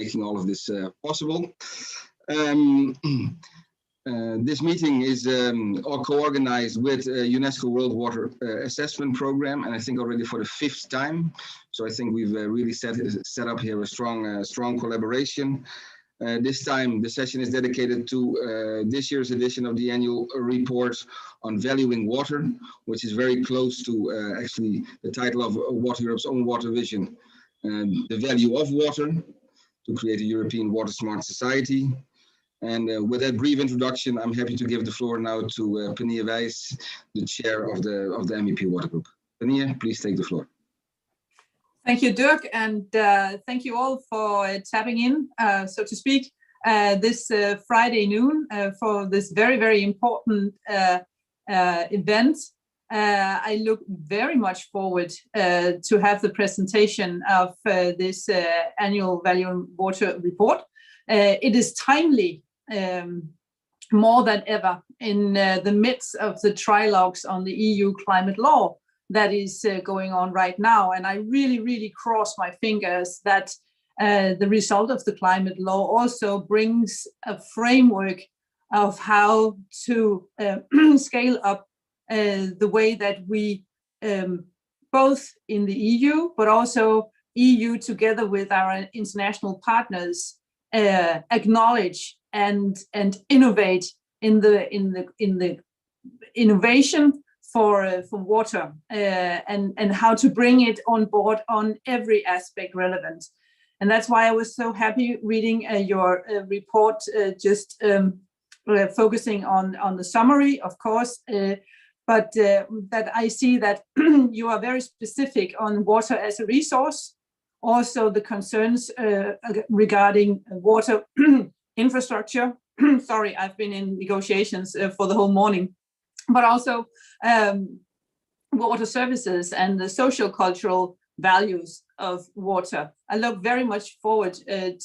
making all of this possible. Um, this meeting is co-organized with UNESCO World Water Assessment Program, and I think already for the 5th time. So I think we've really set up here a strong collaboration. This time, the session is dedicated to this year's edition of the annual report on valuing water, which is very close to actually the title of Water Europe's own water vision, the value of water, to create a European water smart society. And with that brief introduction, I'm happy to give the floor now to Penia Wijs, the chair of the MEP Water Group. Penia, please take the floor. Thank you, Dirk, and thank you all for tapping in, so to speak, this Friday noon for this very, very important event. I look very much forward to have the presentation of this annual Value Water report. It is timely more than ever in the midst of the trilogues on the EU climate law that is going on right now. And I really cross my fingers that the result of the climate law also brings a framework of how to scale up the way that we, both in the EU, but also EU together with our international partners, acknowledge and innovate in the innovation for water and how to bring it on board on every aspect relevant. And that's why I was so happy reading your report, just focusing on the summary, of course, but that I see that you are very specific on water as a resource, also the concerns regarding water infrastructure. Sorry, I've been in negotiations for the whole morning. But also water services and the social cultural values of water. I look very much forward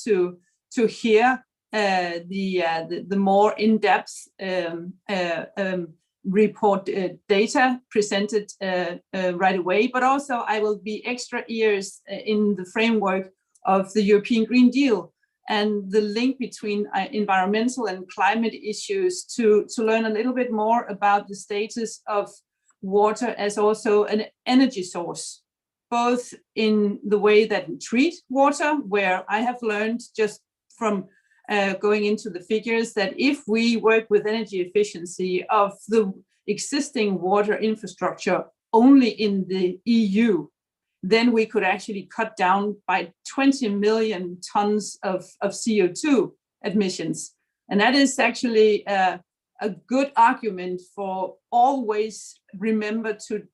to hear the more in-depth report data presented right away. But also I will be extra ears in the framework of the European Green Deal and the link between environmental and climate issues to learn a little bit more about the status of water as also an energy source, both in the way that we treat water, where I have learned just from going into the figures that if we work with energy efficiency of the existing water infrastructure only in the EU, then we could actually cut down by 20 million tons of CO2 emissions. And that is actually a good argument for always remember to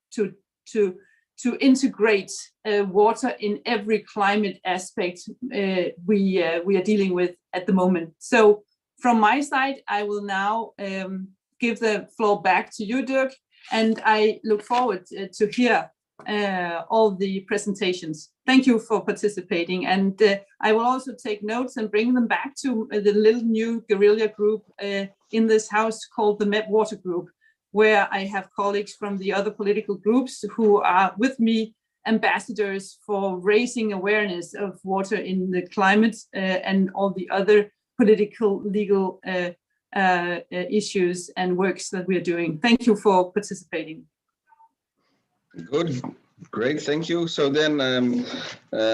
integrate water in every climate aspect we are dealing with at the moment. So from my side, I will now give the floor back to you, Dirk, and I look forward to hear all the presentations. Thank you for participating, and I will also take notes and bring them back to the little new guerrilla group in this house called the MEP Water Group, where I have colleagues from the other political groups who are with me ambassadors for raising awareness of water in the climate and all the other political, legal issues and works that we are doing. Thank you for participating. Good, great, thank you. So then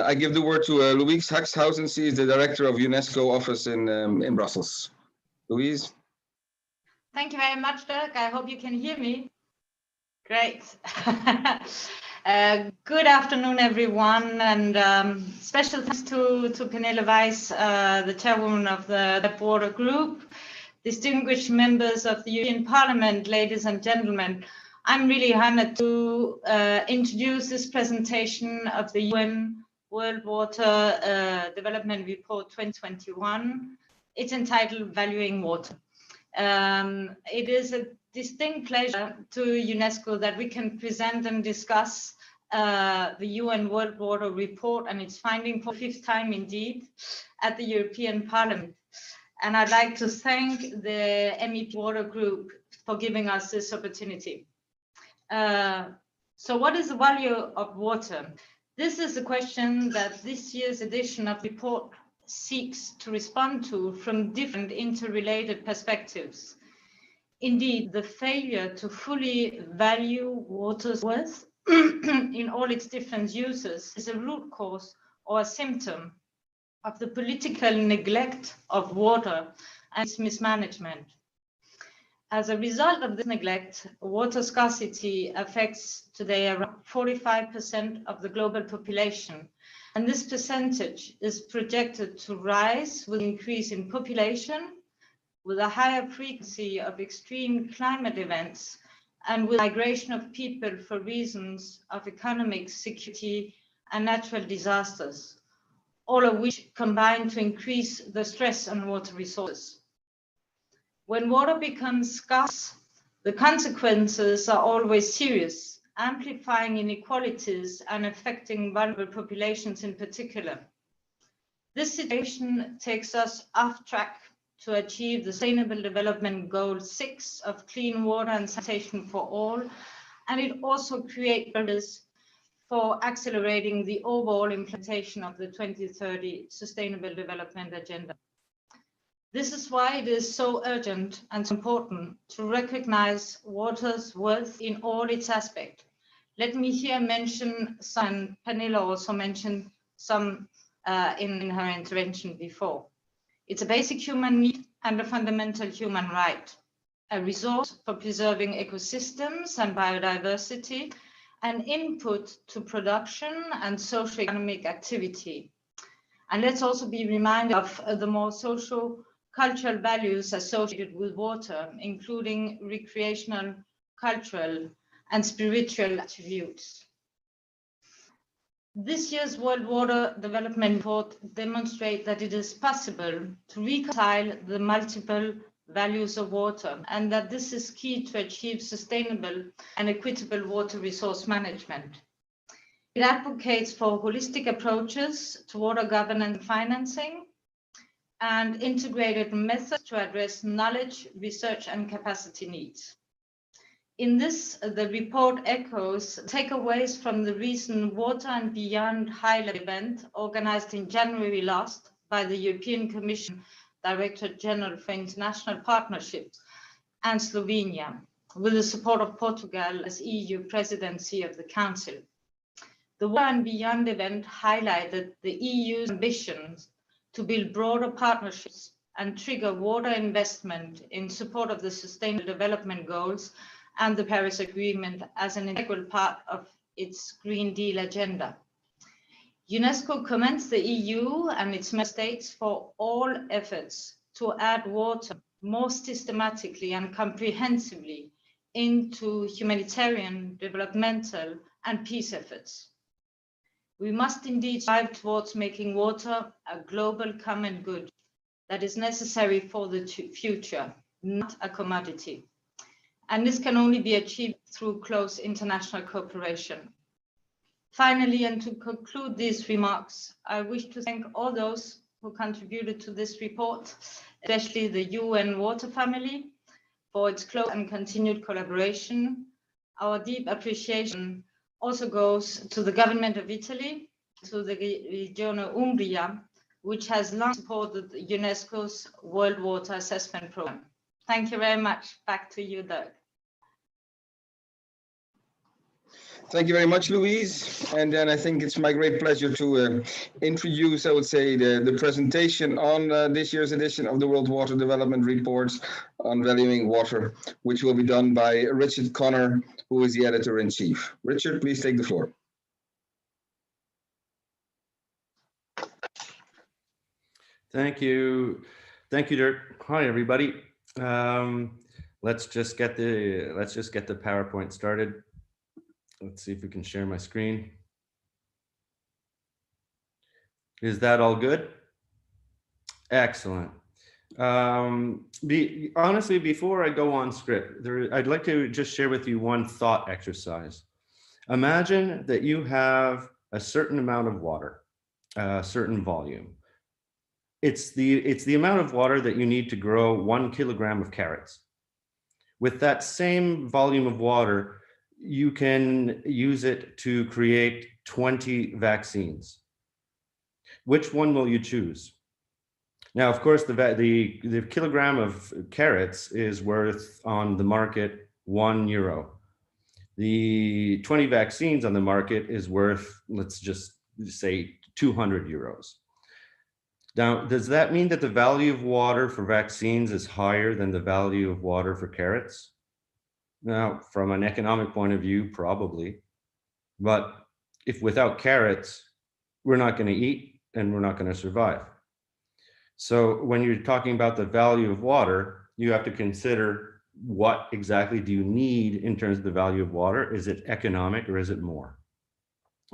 I give the word to Louise Haxhausen. She is the director of UNESCO office in Brussels. Louise. Thank you very much, Dirk. I hope you can hear me. Great. Good afternoon, everyone, and special thanks to Pernille Wijs, the chairwoman of the MEP Water Group, distinguished members of the European Parliament, ladies and gentlemen. I'm really honored to introduce this presentation of the UN World Water Development Report 2021. It's entitled Valuing Water. It is a distinct pleasure to UNESCO that we can present and discuss the UN World Water Report and its finding for the 5th time indeed at the European Parliament. And I'd like to thank the MEP Water Group for giving us this opportunity. So what is the value of water? This is a question that this year's edition of the report seeks to respond to from different interrelated perspectives. Indeed, the failure to fully value water's worth in all its different uses is a root cause or a symptom of the political neglect of water and its mismanagement. As a result of this neglect, water scarcity affects today around 45% of the global population, and this percentage is projected to rise with an increase in population, with a higher frequency of extreme climate events, and with migration of people for reasons of economic security and natural disasters, all of which combine to increase the stress on water resources. When water becomes scarce, the consequences are always serious, amplifying inequalities and affecting vulnerable populations in particular. This situation takes us off track to achieve the Sustainable Development Goal 6 of clean water and sanitation for all, and it also creates barriers for accelerating the overall implementation of the 2030 Sustainable Development Agenda. This is why it is so urgent and so important to recognize water's worth in all its aspects. Let me here mention some, Pernille also mentioned some in her intervention before. It's a basic human need and a fundamental human right, a resource for preserving ecosystems and biodiversity, an input to production and socio-economic activity. And let's also be reminded of the more social-cultural values associated with water, including recreational, cultural, and spiritual attributes. This year's World Water Development Report demonstrates that it is possible to reconcile the multiple values of water, and that this is key to achieve sustainable and equitable water resource management. It advocates for holistic approaches to water governance and financing, and integrated methods to address knowledge, research, and capacity needs. In this, the report echoes takeaways from the recent Water and Beyond high-level event organized in January last by the European Commission Director General for International Partnerships and Slovenia, with the support of Portugal as EU presidency of the Council. The Water and Beyond event highlighted the EU's ambitions to build broader partnerships and trigger water investment in support of the Sustainable Development Goals and the Paris Agreement as an integral part of its Green Deal agenda. UNESCO commends the EU and its member states for all efforts to add water more systematically and comprehensively into humanitarian, developmental, and peace efforts. We must indeed strive towards making water a global common good that is necessary for the future, not a commodity. And this can only be achieved through close international cooperation. Finally, and to conclude these remarks, I wish to thank all those who contributed to this report, especially the UN Water family, for its close and continued collaboration. Our deep appreciation also goes to the government of Italy, to the Regione Umbria, which has long supported UNESCO's World Water Assessment Programme. Thank you very much. Back to you, Doug. Thank you very much, Louise. And then I think it's my great pleasure to introduce, I would say, the presentation on this year's edition of the World Water Development Report on Valuing Water, which will be done by Richard Connor, who is the editor-in-chief. Richard, please take the floor. Thank you, Dirk. Hi, everybody. Let's just get the PowerPoint started. Let's see if we can share my screen. Is that all good? Excellent. Honestly, before I go on script, I'd like to just share with you one thought exercise. Imagine that you have a certain amount of water, a certain volume. It's the amount of water that you need to grow 1 kilogram of carrots. With that same volume of water, you can use it to create 20 vaccines. Which one will you choose? Now, of course, the kilogram of carrots is worth on the market €1. The 20 vaccines on the market is worth, let's just say, €200. Now, does that mean that the value of water for vaccines is higher than the value of water for carrots? Now, from an economic point of view, probably. But if without carrots, we're not going to eat and we're not going to survive. So when you're talking about the value of water, you have to consider what exactly do you need in terms of the value of water? Is it economic or is it more?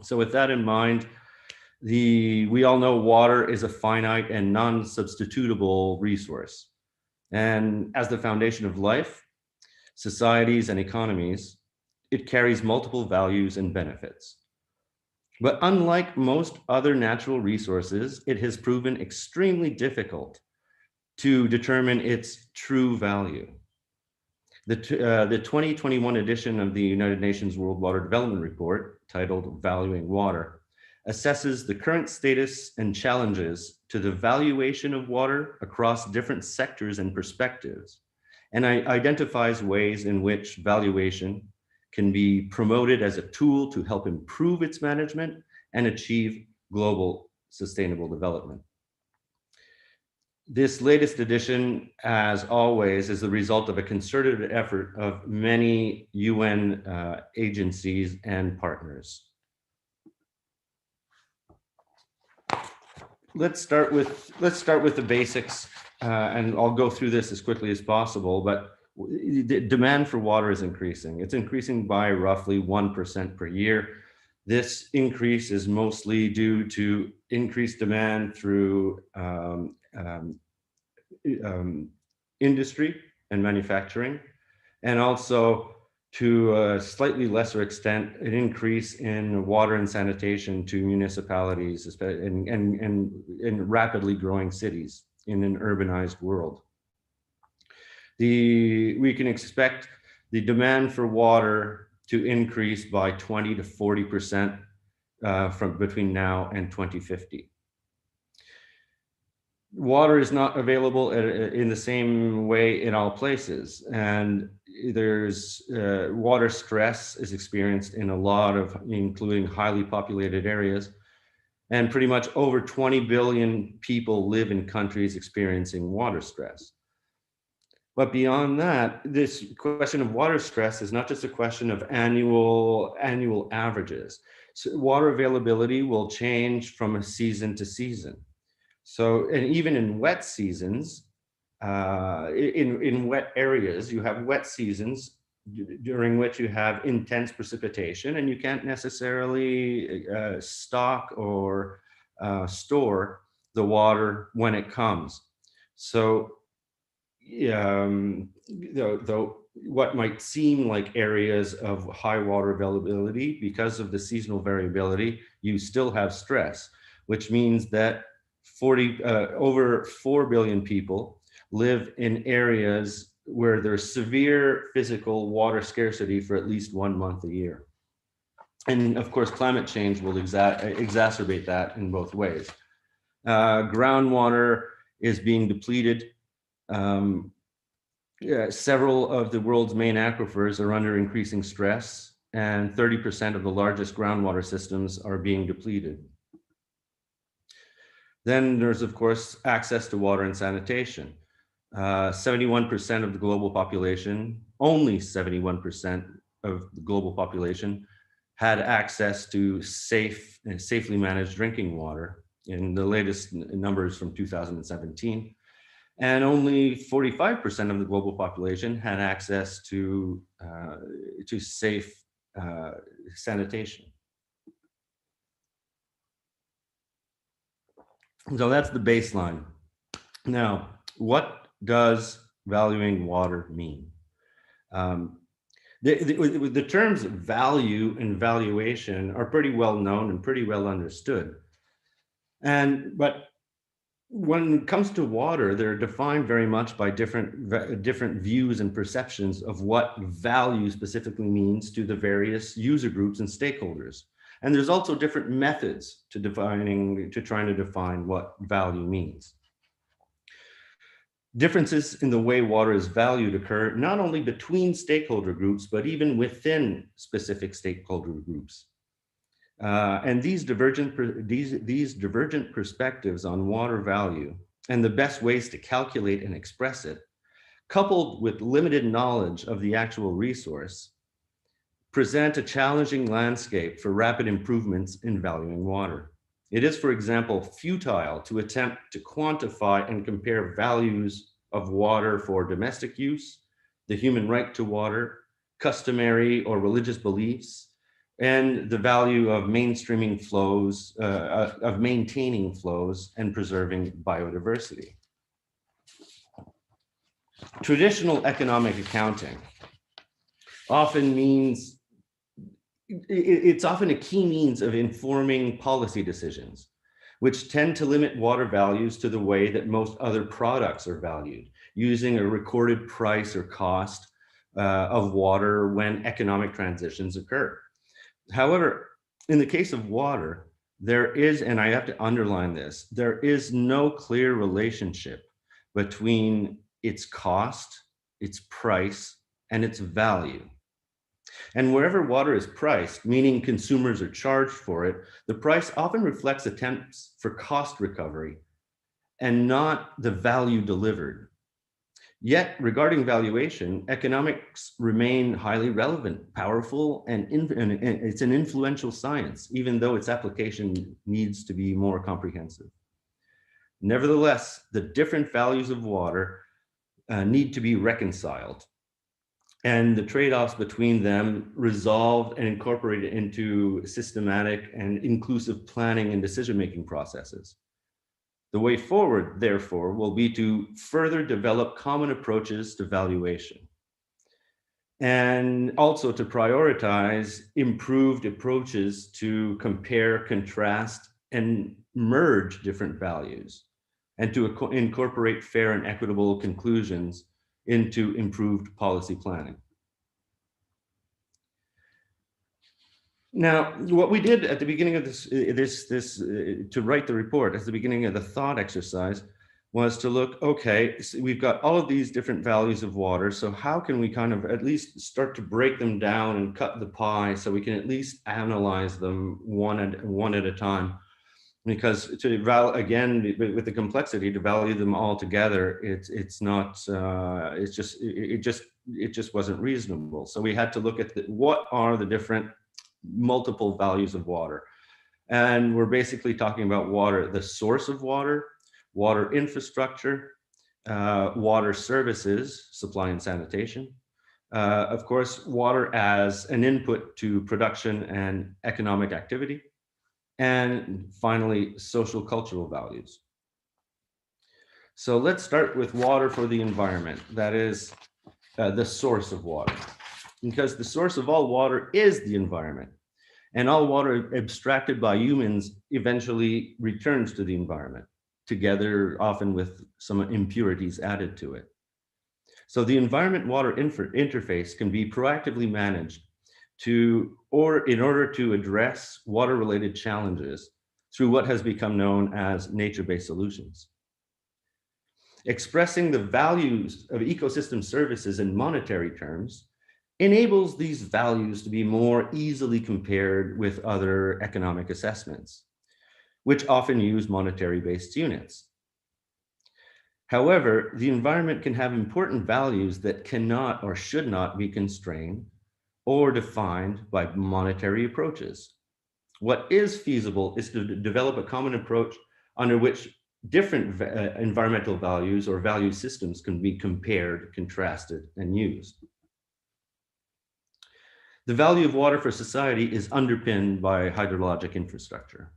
So with that in mind, we all know water is a finite and non-substitutable resource. And as the foundation of life, societies, and economies, it carries multiple values and benefits. But unlike most other natural resources, it has proven extremely difficult to determine its true value. The 2021 edition of the United Nations World Water Development Report, titled Valuing Water, assesses the current status and challenges to the valuation of water across different sectors and perspectives, and identifies ways in which valuation can be promoted as a tool to help improve its management and achieve global sustainable development. This latest edition, as always, is the result of a concerted effort of many UN agencies and partners. Let's start with the basics, and I'll go through this as quickly as possible, but the demand for water is increasing. It's increasing by roughly 1% per year. This increase is mostly due to increased demand through industry and manufacturing, and also to a slightly lesser extent, an increase in water and sanitation to municipalities in rapidly growing cities in an urbanized world. We can expect the demand for water to increase by 20 to 40% from between now and 2050. Water is not available in the same way in all places, and there's water stress is experienced in a lot of, including highly populated areas, and pretty much over 20 billion people live in countries experiencing water stress. But beyond that, this question of water stress is not just a question of annual averages. So water availability will change from a season to season. So, and even in wet seasons, in wet areas, you have wet seasons during which you have intense precipitation, and you can't necessarily stock or store the water when it comes. So, though what might seem like areas of high water availability, because of the seasonal variability, you still have stress, which means that over 4 billion people live in areas where there's severe physical water scarcity for at least 1 month a year. And of course, climate change will exacerbate that in both ways. Groundwater is being depleted. Several of the world's main aquifers are under increasing stress, and 30% of the largest groundwater systems are being depleted. Then there's, of course, access to water and sanitation. 71% of the global population, only 71% of the global population had access to safe and safely managed drinking water in the latest numbers from 2017. And only 45% of the global population had access to safe sanitation. So that's the baseline. Now, what does valuing water mean? The terms value and valuation are pretty well known and pretty well understood. But when it comes to water, they're defined very much by different views and perceptions of what value specifically means to the various user groups and stakeholders. And there's also different methods to trying to define what value means. Differences in the way water is valued occur not only between stakeholder groups, but even within specific stakeholder groups. And these divergent perspectives on water value and the best ways to calculate and express it, coupled with limited knowledge of the actual resource, present a challenging landscape for rapid improvements in valuing water. It is, for example, futile to attempt to quantify and compare values of water for domestic use, the human right to water, customary or religious beliefs, and the value of mainstreaming flows, of maintaining flows and preserving biodiversity. Traditional economic accounting often means, it's often a key means of informing policy decisions, which tend to limit water values to the way that most other products are valued, using a recorded price or cost of water when economic transitions occur. However, in the case of water, there is, and I have to underline this, there is no clear relationship between its cost, its price, and its value. And wherever water is priced, meaning consumers are charged for it, the price often reflects attempts for cost recovery and not the value delivered. Yet, regarding valuation, economics remain highly relevant, powerful, and it's an influential science, even though its application needs to be more comprehensive. Nevertheless, the different values of water need to be reconciled, and the trade-offs between them resolved and incorporated into systematic and inclusive planning and decision-making processes. The way forward, therefore, will be to further develop common approaches to valuation, and also to prioritize improved approaches to compare, contrast, and merge different values, and to incorporate fair and equitable conclusions into improved policy planning. Now, what we did at the beginning of to write the report, at the beginning of the thought exercise, was to look, okay, so we've got all of these different values of water, so how can we kind of at least start to break them down and cut the pie so we can at least analyze them one at a time? Because again, with the complexity, to value them all together, it just wasn't reasonable. So we had to look at what are the different multiple values of water. And we're basically talking about water, the source of water, water infrastructure, water services, supply and sanitation, of course, water as an input to production and economic activity, and finally, social cultural values. So let's start with water for the environment, that is the source of water. Because the source of all water is the environment, and all water abstracted by humans eventually returns to the environment, together often with some impurities added to it. So the environment-water interface can be proactively managed in order to address water-related challenges through what has become known as nature-based solutions. Expressing the values of ecosystem services in monetary terms enables these values to be more easily compared with other economic assessments, which often use monetary-based units. However, the environment can have important values that cannot or should not be constrained or defined by monetary approaches. What is feasible is to develop a common approach under which different environmental values or value systems can be compared, contrasted, and used. The value of water for society is underpinned by hydrologic infrastructure.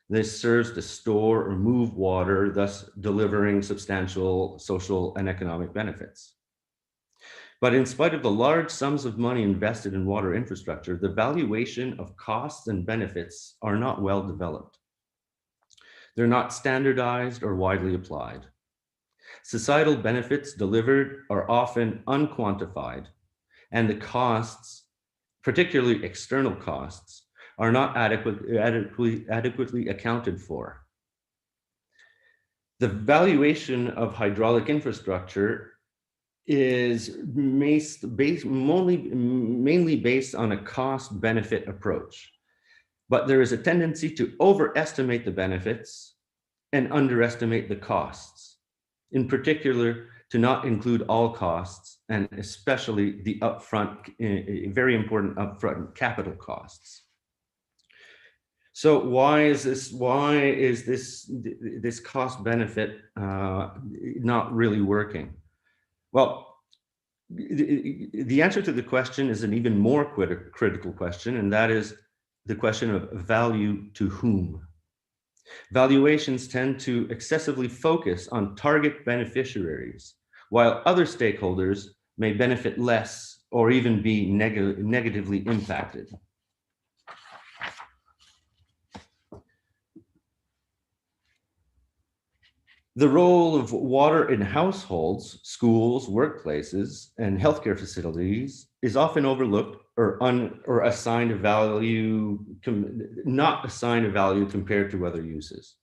This serves to store or move water, thus delivering substantial social and economic benefits. But in spite of the large sums of money invested in water infrastructure, the valuation of costs and benefits are not well developed. They're not standardized or widely applied. Societal benefits delivered are often unquantified, and the costs, particularly external costs, are not adequately accounted for. The valuation of hydraulic infrastructure is mainly based on a cost-benefit approach. But there is a tendency to overestimate the benefits and underestimate the costs, in particular, to not include all costs, and especially the upfront, very important upfront capital costs. So why is this cost benefit not really working? Well, the answer to the question is an even more critical question, and that is the question of value to whom. Valuations tend to excessively focus on target beneficiaries, while other stakeholders may benefit less or even be negatively impacted. The role of water in households, schools, workplaces, and healthcare facilities is often overlooked or assigned a value, not assigned a value compared to other uses.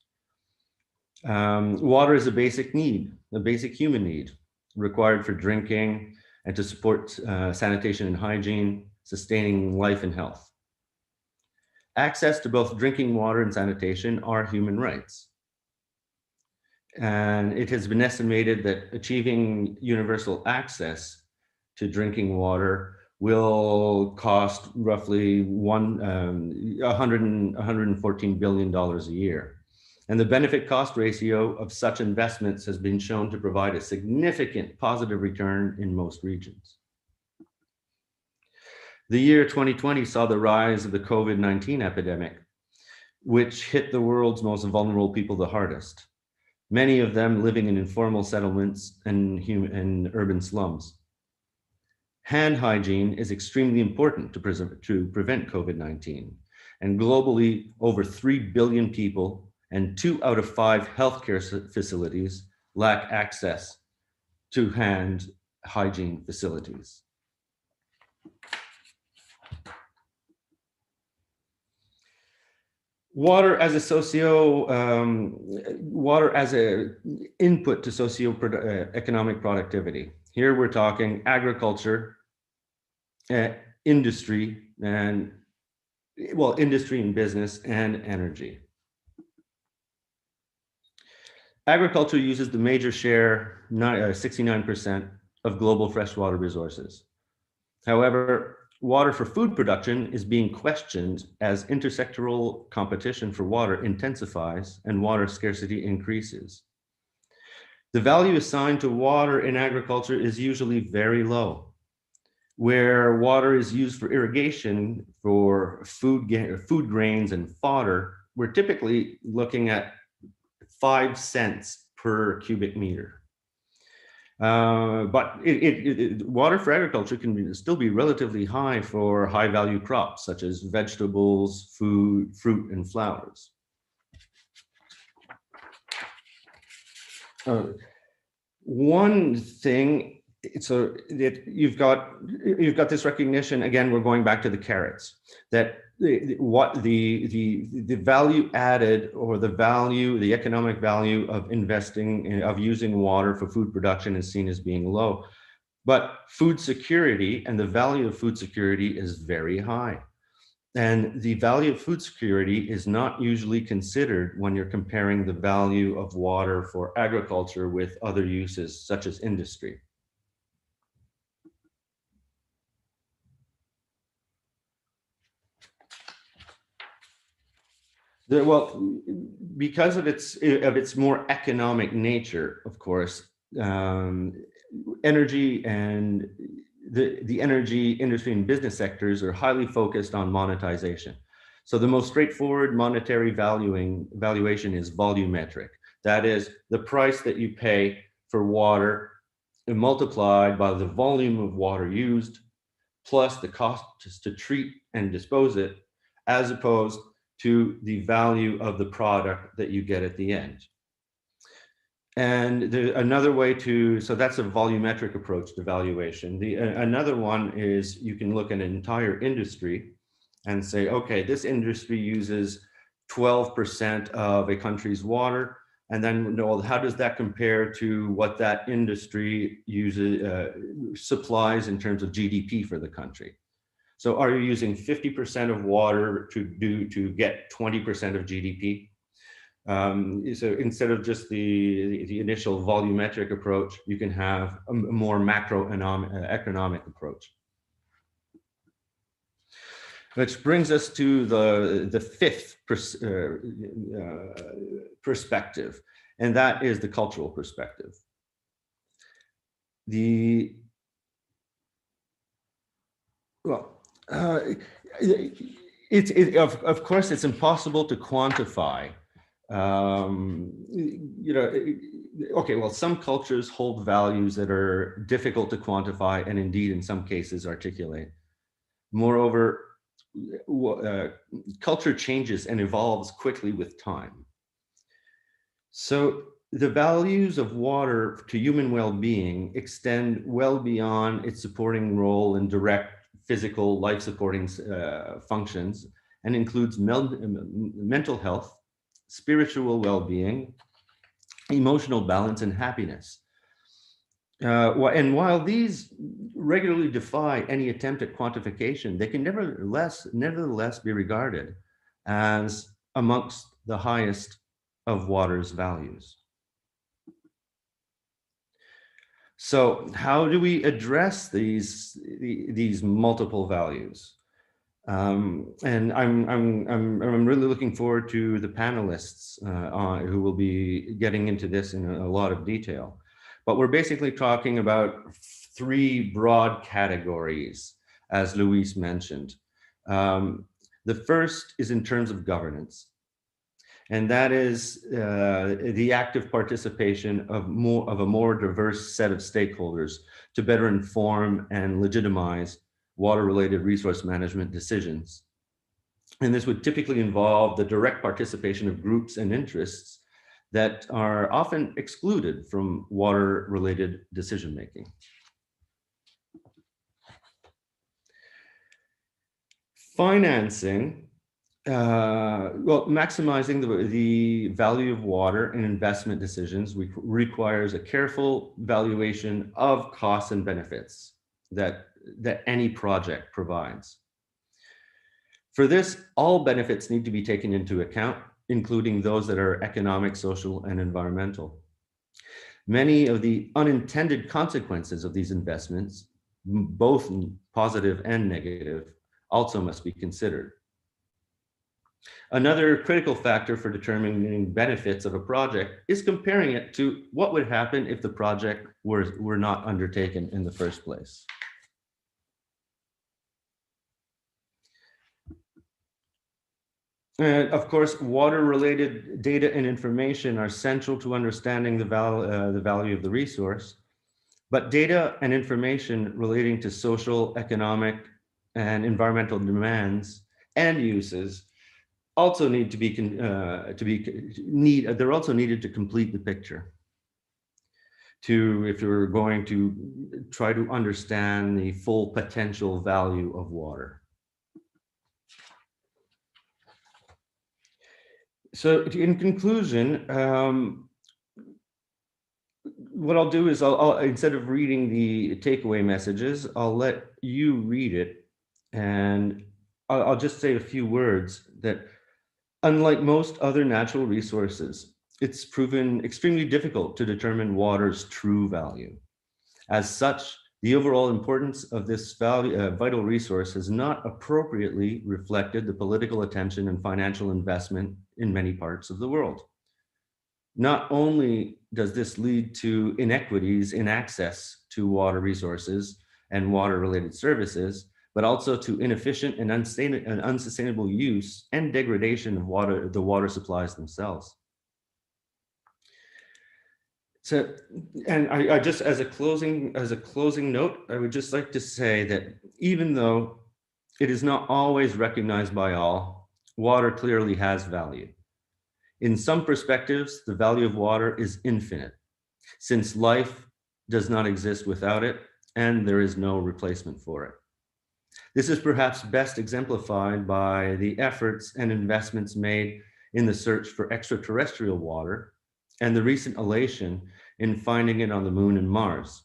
Water is a basic need, a basic human need, required for drinking and to support sanitation and hygiene, sustaining life and health. Access to both drinking water and sanitation are human rights. And it has been estimated that achieving universal access to drinking water will cost roughly $114 billion a year. And the benefit cost ratio of such investments has been shown to provide a significant positive return in most regions. The year 2020 saw the rise of the COVID-19 epidemic, which hit the world's most vulnerable people the hardest, many of them living in informal settlements and urban slums. Hand hygiene is extremely important to prevent COVID-19. And globally, over 3 billion people and 2 out of 5 healthcare facilities lack access to hand hygiene facilities. Water as an input to socio-economic productivity. Here we're talking agriculture, industry, and industry and business, and energy. Agriculture uses the major share, 69% of global freshwater resources. However, water for food production is being questioned as intersectoral competition for water intensifies and water scarcity increases. The value assigned to water in agriculture is usually very low. Where water is used for irrigation, for food grains and fodder, we're typically looking at 5 cents per cubic meter. But water for agriculture can still be relatively high for high value crops such as vegetables, food, fruit, and flowers. One thing, so that you've got this recognition, again, we're going back to the carrots, that the value added, or the economic value of investing, of using water for food production is seen as being low. But food security and the value of food security is very high. And the value of food security is not usually considered when you're comparing the value of water for agriculture with other uses such as industry. Well, because of its more economic nature, of course, energy and the energy industry and business sectors are highly focused on monetization. So the most straightforward monetary valuation is volumetric. That is the price that you pay for water multiplied by the volume of water used, plus the cost just to treat and dispose it, as opposed to the value of the product that you get at the end. And another way so that's a volumetric approach to valuation. Another one is you can look at an entire industry and say, okay, this industry uses 12% of a country's water, And then, well, how does that compare to what that industry uses, supplies in terms of GDP for the country? So are you using 50% of water to get 20% of GDP? So instead of just the initial volumetric approach, you can have a more macroeconomic approach. Which brings us to the fifth perspective, and that is the cultural perspective. Of course, it's impossible to quantify. Okay, well, some cultures hold values that are difficult to quantify and indeed in some cases articulate. Moreover, culture changes and evolves quickly with time. So the values of water to human well-being extend well beyond its supporting role in direct physical life-supporting functions and includes mental health, spiritual well-being, emotional balance, and happiness. And while these regularly defy any attempt at quantification, they can nevertheless be regarded as amongst the highest of water's values. So how do we address these multiple values? And I'm really looking forward to the panelists who will be getting into this in a lot of detail. But we're basically talking about three broad categories, as Luis mentioned. The first is in terms of governance, and that is the active participation of a more diverse set of stakeholders to better inform and legitimize water-related resource management decisions. And this would typically involve the direct participation of groups and interests that are often excluded from water-related decision-making. Financing, well, maximizing the value of water in investment decisions requires a careful valuation of costs and benefits that any project provides. For this, all benefits need to be taken into account, including those that are economic, social, and environmental. Many of the unintended consequences of these investments, both positive and negative, also must be considered. Another critical factor for determining benefits of a project is comparing it to what would happen if the project were not undertaken in the first place. And of course, water-related data and information are central to understanding the value of the resource. But data and information relating to social, economic, and environmental demands and uses also need to be they're also needed to complete the picture. If you're going to try to understand the full potential value of water. So in conclusion, what I'll do is I'll instead of reading the takeaway messages, I'll let you read it, and I'll just say a few words that, unlike most other natural resources, it's proven extremely difficult to determine water's true value. As such, the overall importance of this vital resource has not appropriately reflected the political attention and financial investment in many parts of the world. Not only does this lead to inequities in access to water resources and water-related services, but also to inefficient and unsustainable use and degradation of the water supplies themselves. So, and I just, as a closing note, I would just like to say that even though it is not always recognized by all, water clearly has value. In some perspectives, the value of water is infinite, since life does not exist without it, and there is no replacement for it. This is perhaps best exemplified by the efforts and investments made in the search for extraterrestrial water and the recent elation in finding it on the moon and Mars.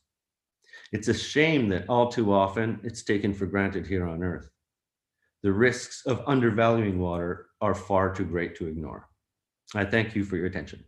It's a shame that all too often it's taken for granted here on Earth. The risks of undervaluing water are far too great to ignore. I thank you for your attention.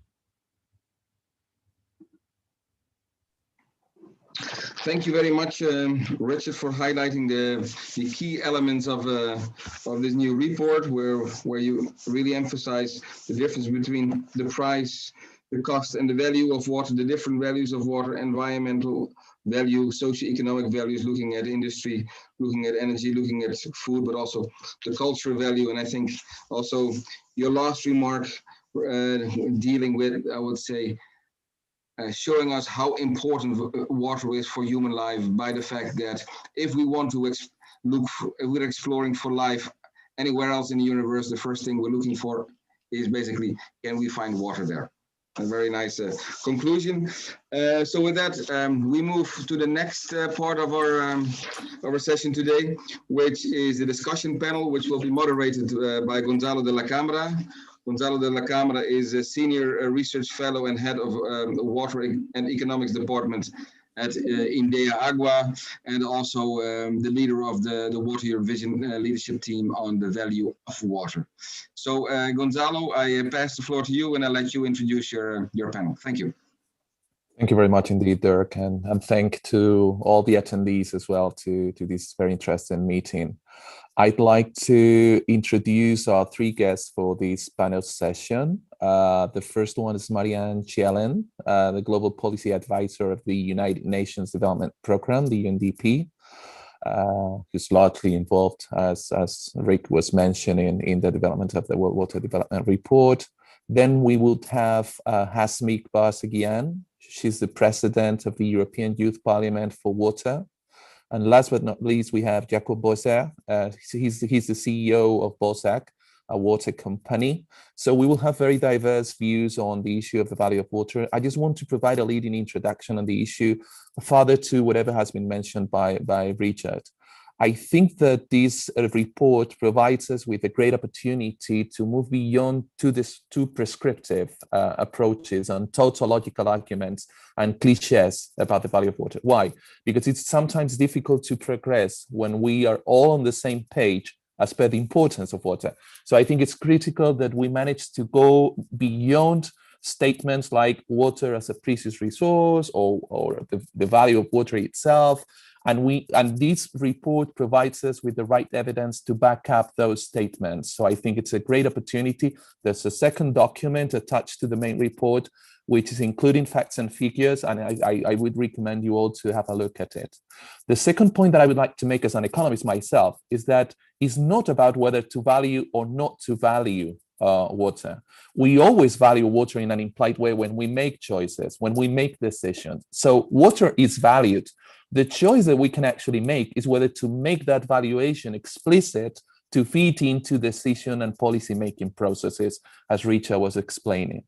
Thank you very much, Richard, for highlighting the key elements of this new report, where you really emphasize the difference between the price, the cost, and the value of water, the different values of water, environmental value, socioeconomic values, looking at industry, looking at energy, looking at food, but also the cultural value. And I think also your last remark dealing with, I would say, showing us how important water is for human life by the fact that if we want to if we're exploring for life anywhere else in the universe, the first thing we're looking for is basically, can we find water there? A very nice conclusion. So with that, we move to the next part of our session today, which is the discussion panel, which will be moderated by Gonzalo de la Cámara. Gonzalo de la Cámara is a senior research fellow and head of Water and Economics Department at Indea Agua, and also the leader of the Water Vision leadership team on the value of water. So Gonzalo, I pass the floor to you and I'll let you introduce your panel. Thank you. Thank you very much indeed, Dirk, and thank to all the attendees as well to this very interesting meeting. I'd like to introduce our three guests for this panel session. The first one is Marianne Chielen, the Global Policy Advisor of the United Nations Development Programme, the UNDP, who's largely involved, as Rick was mentioning, in the development of the World Water Development Report. Then we would have Hasmik Barsegian. She's the President of the European Youth Parliament for Water. And last but not least, we have Jacob Boser. He's the CEO of Bosac, a water company. So we will have very diverse views on the issue of the value of water. I just want to provide a leading introduction on the issue, further to whatever has been mentioned by Richard. I think that this report provides us with a great opportunity to move beyond two prescriptive approaches and tautological arguments and cliches about the value of water. Why? Because it's sometimes difficult to progress when we are all on the same page as per the importance of water. So I think it's critical that we manage to go beyond statements like water as a precious resource or the value of water itself. And this report provides us with the right evidence to back up those statements. So I think it's a great opportunity. There's a second document attached to the main report, which is including facts and figures, and I would recommend you all to have a look at it. The second point that I would like to make as an economist myself is that it's not about whether to value or not to value water. We always value water in an implied way when we make choices, when we make decisions. So water is valued. The choice that we can actually make is whether to make that valuation explicit to feed into decision and policy-making processes, as Richa was explaining.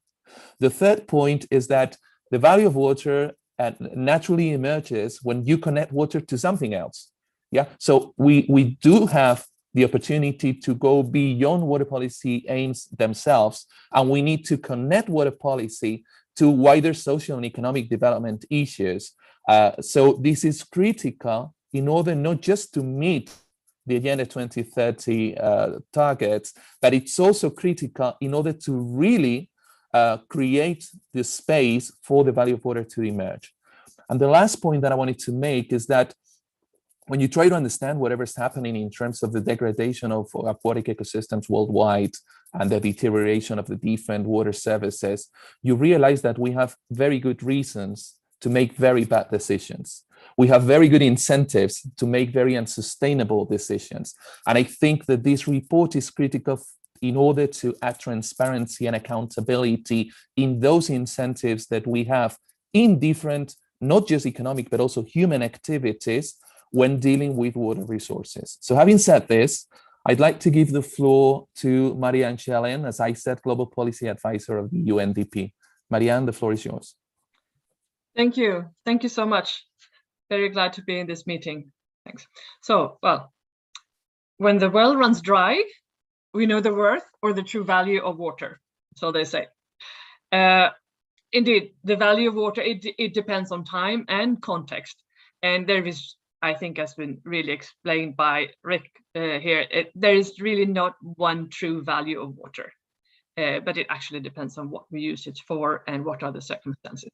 The third point is that the value of water naturally emerges when you connect water to something else. Yeah, so we do have the opportunity to go beyond water policy aims themselves, and we need to connect water policy to wider social and economic development issues. So this is critical in order not just to meet the Agenda 2030 targets, but it's also critical in order to really create the space for the value of water to emerge. And the last point that I wanted to make is that when you try to understand whatever's happening in terms of the degradation of aquatic ecosystems worldwide and the deterioration of the different water services, you realize that we have very good reasons to make very bad decisions. We have very good incentives to make very unsustainable decisions. And I think that this report is critical in order to add transparency and accountability in those incentives that we have in different, not just economic, but also human activities when dealing with water resources. So having said this, I'd like to give the floor to Marianne Chielen, as I said, Global Policy Advisor of the UNDP. Marianne, the floor is yours. Thank you. Thank you so much. Very glad to be in this meeting. Thanks. So, well, when the well runs dry, we know the worth or the true value of water, so they say. indeed, the value of water, it depends on time and context. And there is, I think, has been really explained by Rick here, there is really not one true value of water, but it actually depends on what we use it for and what are the circumstances.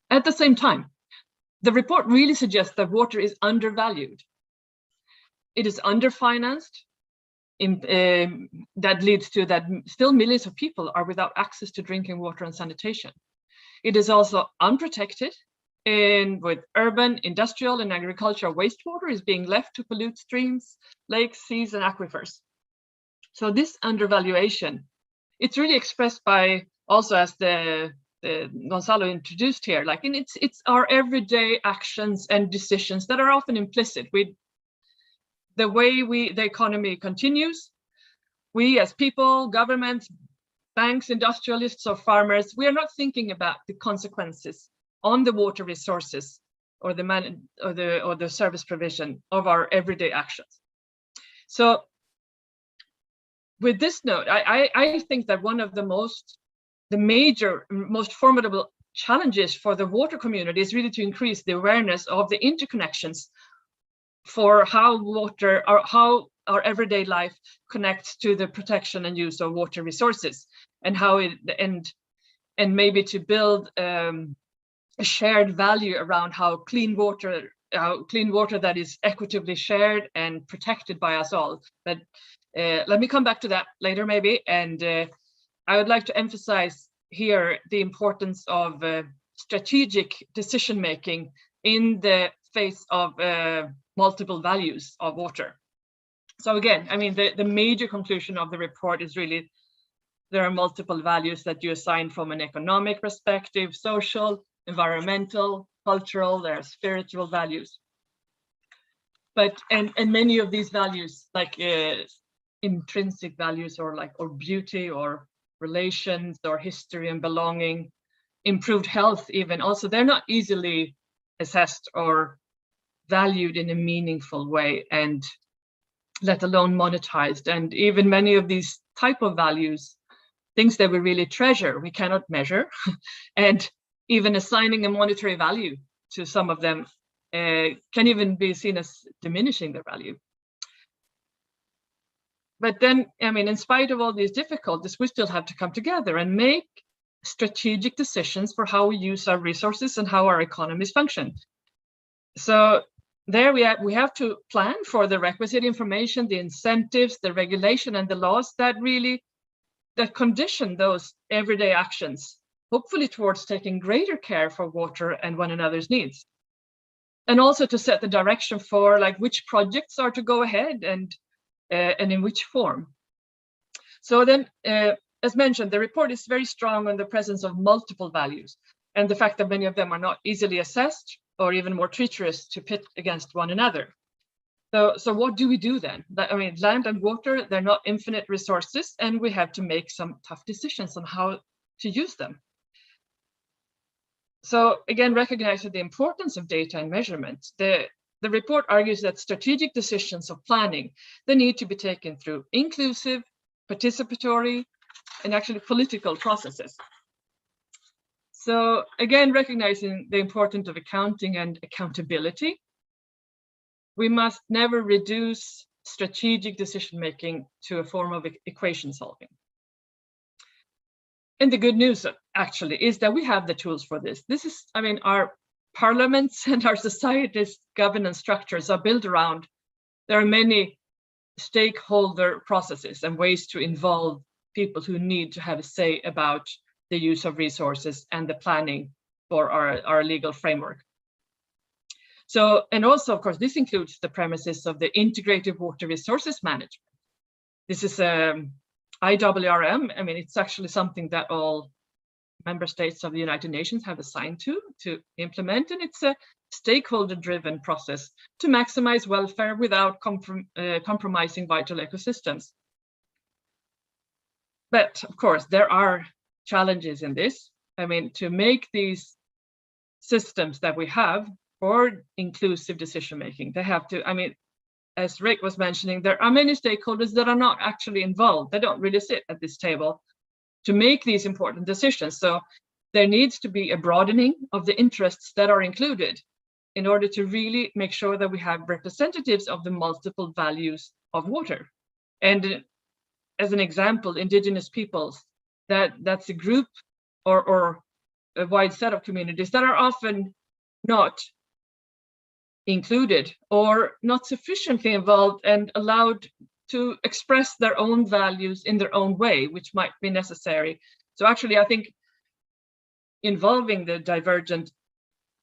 At the same time, the report really suggests that water is undervalued. It is underfinanced. That leads to that still millions of people are without access to drinking water and sanitation. It is also unprotected, and with urban, industrial, and agricultural wastewater is being left to pollute streams, lakes, seas, and aquifers. So this undervaluation, it's really expressed by also, as the Gonzalo introduced here, like it's our everyday actions and decisions that are often implicit with the way the economy continues. We as people, governments, banks, industrialists, or farmers, we are not thinking about the consequences on the water resources or the service provision of our everyday actions. So with this note, I think that one of the major, most formidable challenges for the water community is really to increase the awareness of the interconnections for how water, or how our everyday life connects to the protection and use of water resources, and how it, and maybe to build a shared value around how clean water that is equitably shared and protected by us all. But let me come back to that later maybe. And I would like to emphasize here the importance of strategic decision making in the face of multiple values of water. So again, I mean, the major conclusion of the report is really there are multiple values that you assign from an economic perspective, social, environmental, cultural, there are spiritual values. But and many of these values, like intrinsic values, or beauty, or relations, or history and belonging, improved health even, also they're not easily assessed or valued in a meaningful way, and let alone monetized. And even many of these type of values, things that we really treasure, we cannot measure. And even assigning a monetary value to some of them can even be seen as diminishing their value. But then, I mean, in spite of all these difficulties, we still have to come together and make strategic decisions for how we use our resources and how our economies function. So there we have to plan for the requisite information, the incentives, the regulation, and the laws that condition those everyday actions, hopefully towards taking greater care for water and one another's needs. And also to set the direction for like which projects are to go ahead and in which form. So then, as mentioned, the report is very strong on the presence of multiple values and the fact that many of them are not easily assessed or even more treacherous to pit against one another. So what do we do then? I mean, land and water, they're not infinite resources, and we have to make some tough decisions on how to use them. So again, recognizing the importance of data and measurement, the report argues that strategic decisions of planning, they need to be taken through inclusive, participatory, and actually political processes. So again, recognizing the importance of accounting and accountability, we must never reduce strategic decision-making to a form of equation solving. And the good news actually is that we have the tools for this. This is, I mean, our parliaments and our society's governance structures are built around, there are many stakeholder processes and ways to involve people who need to have a say about the use of resources and the planning for our legal framework. So, and also, of course, this includes the premises of the integrated water resources management. This is IWRM. I mean, it's actually something that all member states of the United Nations have assigned to implement, and it's a stakeholder-driven process to maximize welfare without compromising vital ecosystems. But of course, there are challenges in this. I mean, to make these systems that we have for inclusive decision-making, they have to, I mean, as Rick was mentioning, there are many stakeholders that are not actually involved. They don't really sit at this table to make these important decisions. So there needs to be a broadening of the interests that are included in order to really make sure that we have representatives of the multiple values of water. And as an example, indigenous peoples, that's a group or a wide set of communities that are often not included or not sufficiently involved and allowed to express their own values in their own way, which might be necessary. So actually, I think involving the divergent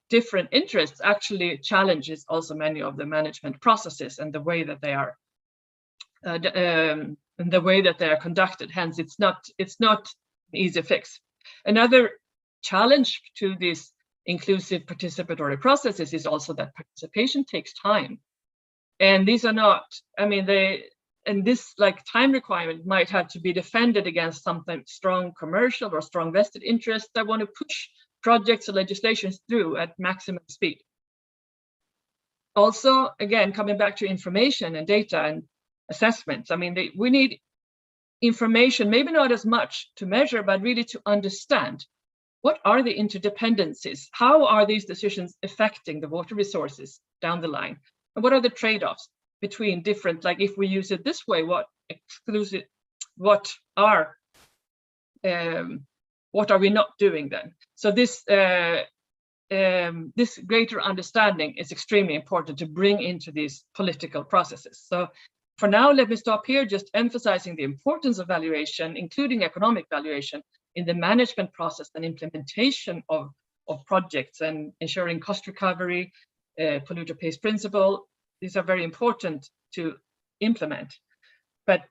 different interests actually challenges also many of the management processes and the way that they are conducted. Hence, it's not an easy fix. Another challenge to these inclusive participatory processes is also that participation takes time, and these are not. I mean, this like time requirement might have to be defended against something strong commercial or strong vested interests that want to push projects or legislations through at maximum speed. Also, again, coming back to information and data and assessments, I mean, we need information, maybe not as much to measure, but really to understand what are the interdependencies, how are these decisions affecting the water resources down the line, and what are the trade-offs between different, like if we use it this way, what are we not doing then? So this greater understanding is extremely important to bring into these political processes. So for now, let me stop here, just emphasizing the importance of valuation, including economic valuation, in the management process and implementation of projects, and ensuring cost recovery, polluter pays principle. These are very important to implement, but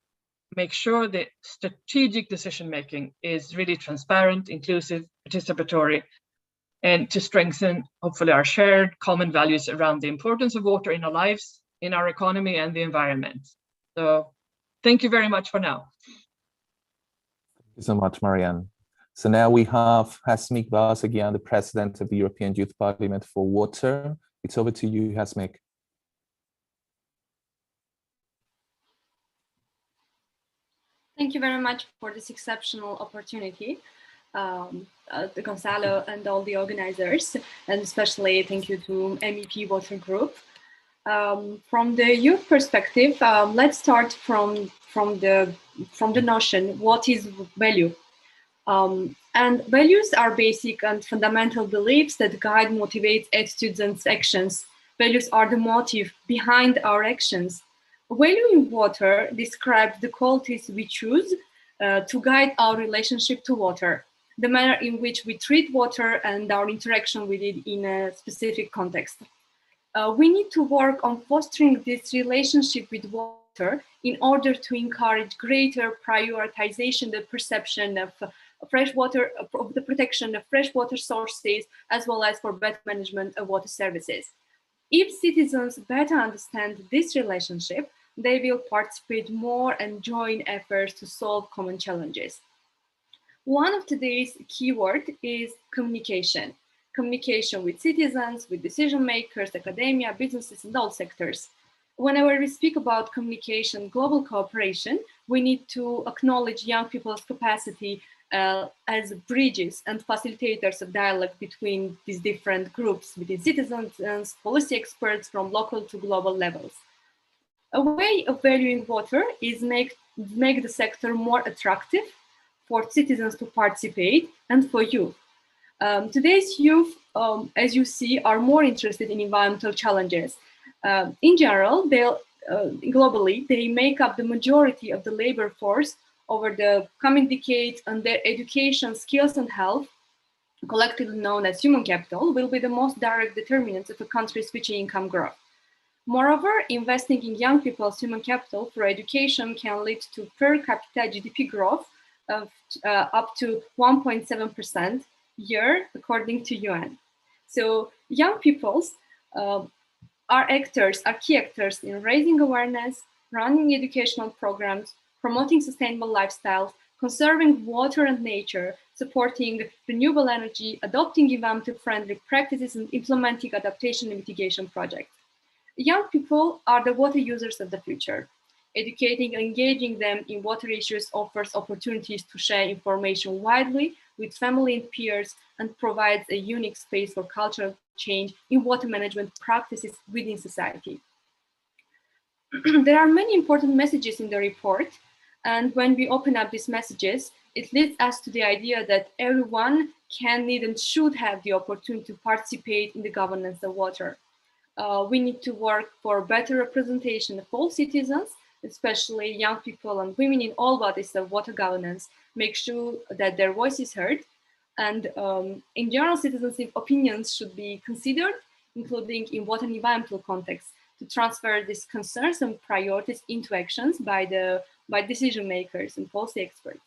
make sure the strategic decision-making is really transparent, inclusive, participatory, and to strengthen, hopefully, our shared common values around the importance of water in our lives, in our economy, and the environment. So thank you very much for now. Thank you so much, Marianne. So now we have Hasmik Vasagian, the President of the European Youth Parliament for Water. It's over to you, Hasmik. Thank you very much for this exceptional opportunity, Gonzalo and all the organizers, and especially thank you to MEP Water Group. From the youth perspective, let's start from the notion, what is value? And values are basic and fundamental beliefs that guide, motivate attitudes and actions. Values are the motive behind our actions. Valuing water describes the qualities we choose to guide our relationship to water, the manner in which we treat water and our interaction with it in a specific context. We need to work on fostering this relationship with water in order to encourage greater prioritization, the perception of fresh water, of the protection of freshwater sources, as well as for better management of water services. If citizens better understand this relationship, they will participate more and join efforts to solve common challenges. One of today's keywords is communication. Communication with citizens, with decision makers, academia, businesses, and all sectors. Whenever we speak about communication, global cooperation, we need to acknowledge young people's capacity as bridges and facilitators of dialogue between these different groups, between citizens and policy experts from local to global levels. A way of valuing water is make the sector more attractive for citizens to participate and for youth. Today's youth, as you see, are more interested in environmental challenges. In general, globally, they make up the majority of the labor force over the coming decades, and their education, skills, and health, collectively known as human capital, will be the most direct determinants of a country's future income growth. Moreover, investing in young people's human capital for education can lead to per capita GDP growth of up to 1.7% year, according to UN. So young peoples are key actors in raising awareness, running educational programs, promoting sustainable lifestyles, conserving water and nature, supporting renewable energy, adopting environmentally friendly practices, and implementing adaptation and mitigation projects. Young people are the water users of the future. Educating and engaging them in water issues offers opportunities to share information widely with family and peers, and provides a unique space for cultural change in water management practices within society. There are many important messages in the report, and when we open up these messages, it leads us to the idea that everyone can, need, and should have the opportunity to participate in the governance of water. We need to work for better representation of all citizens, especially young people and women in all bodies of water governance, make sure that their voice is heard. And in general, citizens' opinions should be considered, including in water and environmental context, to transfer these concerns and priorities into actions by decision makers and policy experts.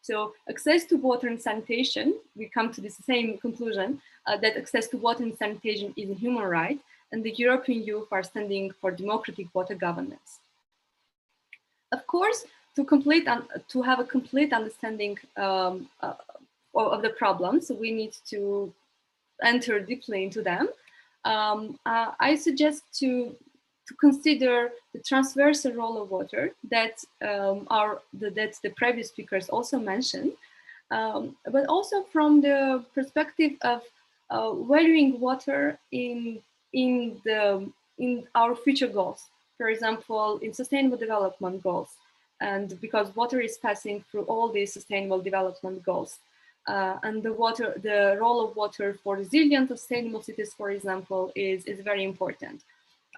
So access to water and sanitation, we come to the same conclusion, that access to water and sanitation is a human right, and the European youth are standing for democratic water governance. Of course, to have a complete understanding of the problems, we need to enter deeply into them. I suggest to consider the transversal role of water that the previous speakers also mentioned, but also from the perspective of valuing water in our future goals. For example, in sustainable development goals, and because water is passing through all these sustainable development goals. And the role of water for resilient, sustainable cities, for example, is very important.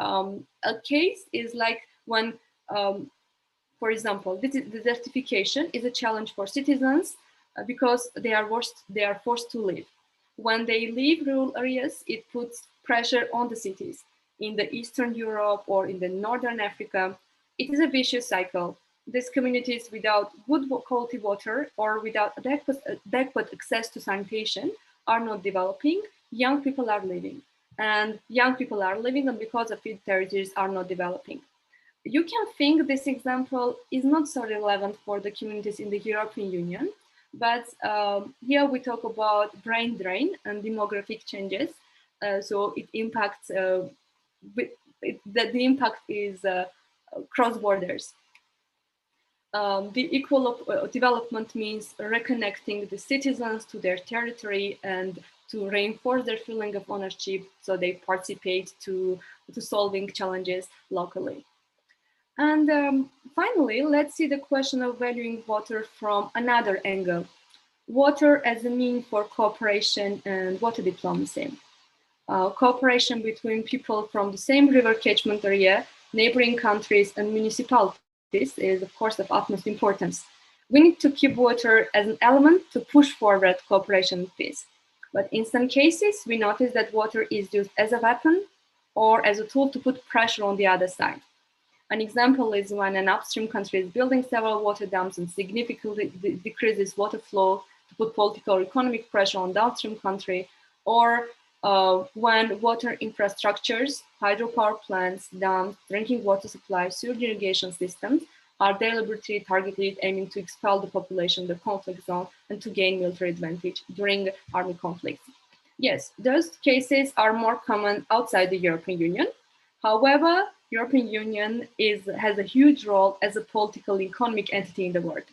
A case is like when, for example, desertification is a challenge for citizens because they are forced to leave. When they leave rural areas, it puts pressure on the cities. In the Eastern Europe or in the Northern Africa, it is a vicious cycle. These communities without good quality water or without adequate access to sanitation are not developing. Young people are leaving. And young people are living, and because of it, territories are not developing. You can think this example is not so relevant for the communities in the European Union, but here we talk about brain drain and demographic changes. So it impacts, the impact is cross borders. The equal development means reconnecting the citizens to their territory and to reinforce their feeling of ownership so they participate to solving challenges locally. And finally, let's see the question of valuing water from another angle. Water as a means for cooperation and water diplomacy. Cooperation between people from the same river catchment area, neighboring countries and municipalities is of course of utmost importance. We need to keep water as an element to push forward cooperation and peace. But in some cases, we notice that water is used as a weapon or as a tool to put pressure on the other side. An example is when an upstream country is building several water dams and significantly decreases water flow to put political or economic pressure on downstream country, or when water infrastructures, hydropower plants, dams, drinking water supply, sewage irrigation systems are deliberately targeted, aiming to expel the population of the conflict zone and to gain military advantage during army conflicts. Yes, those cases are more common outside the European Union. However, European Union has a huge role as a political economic entity in the world.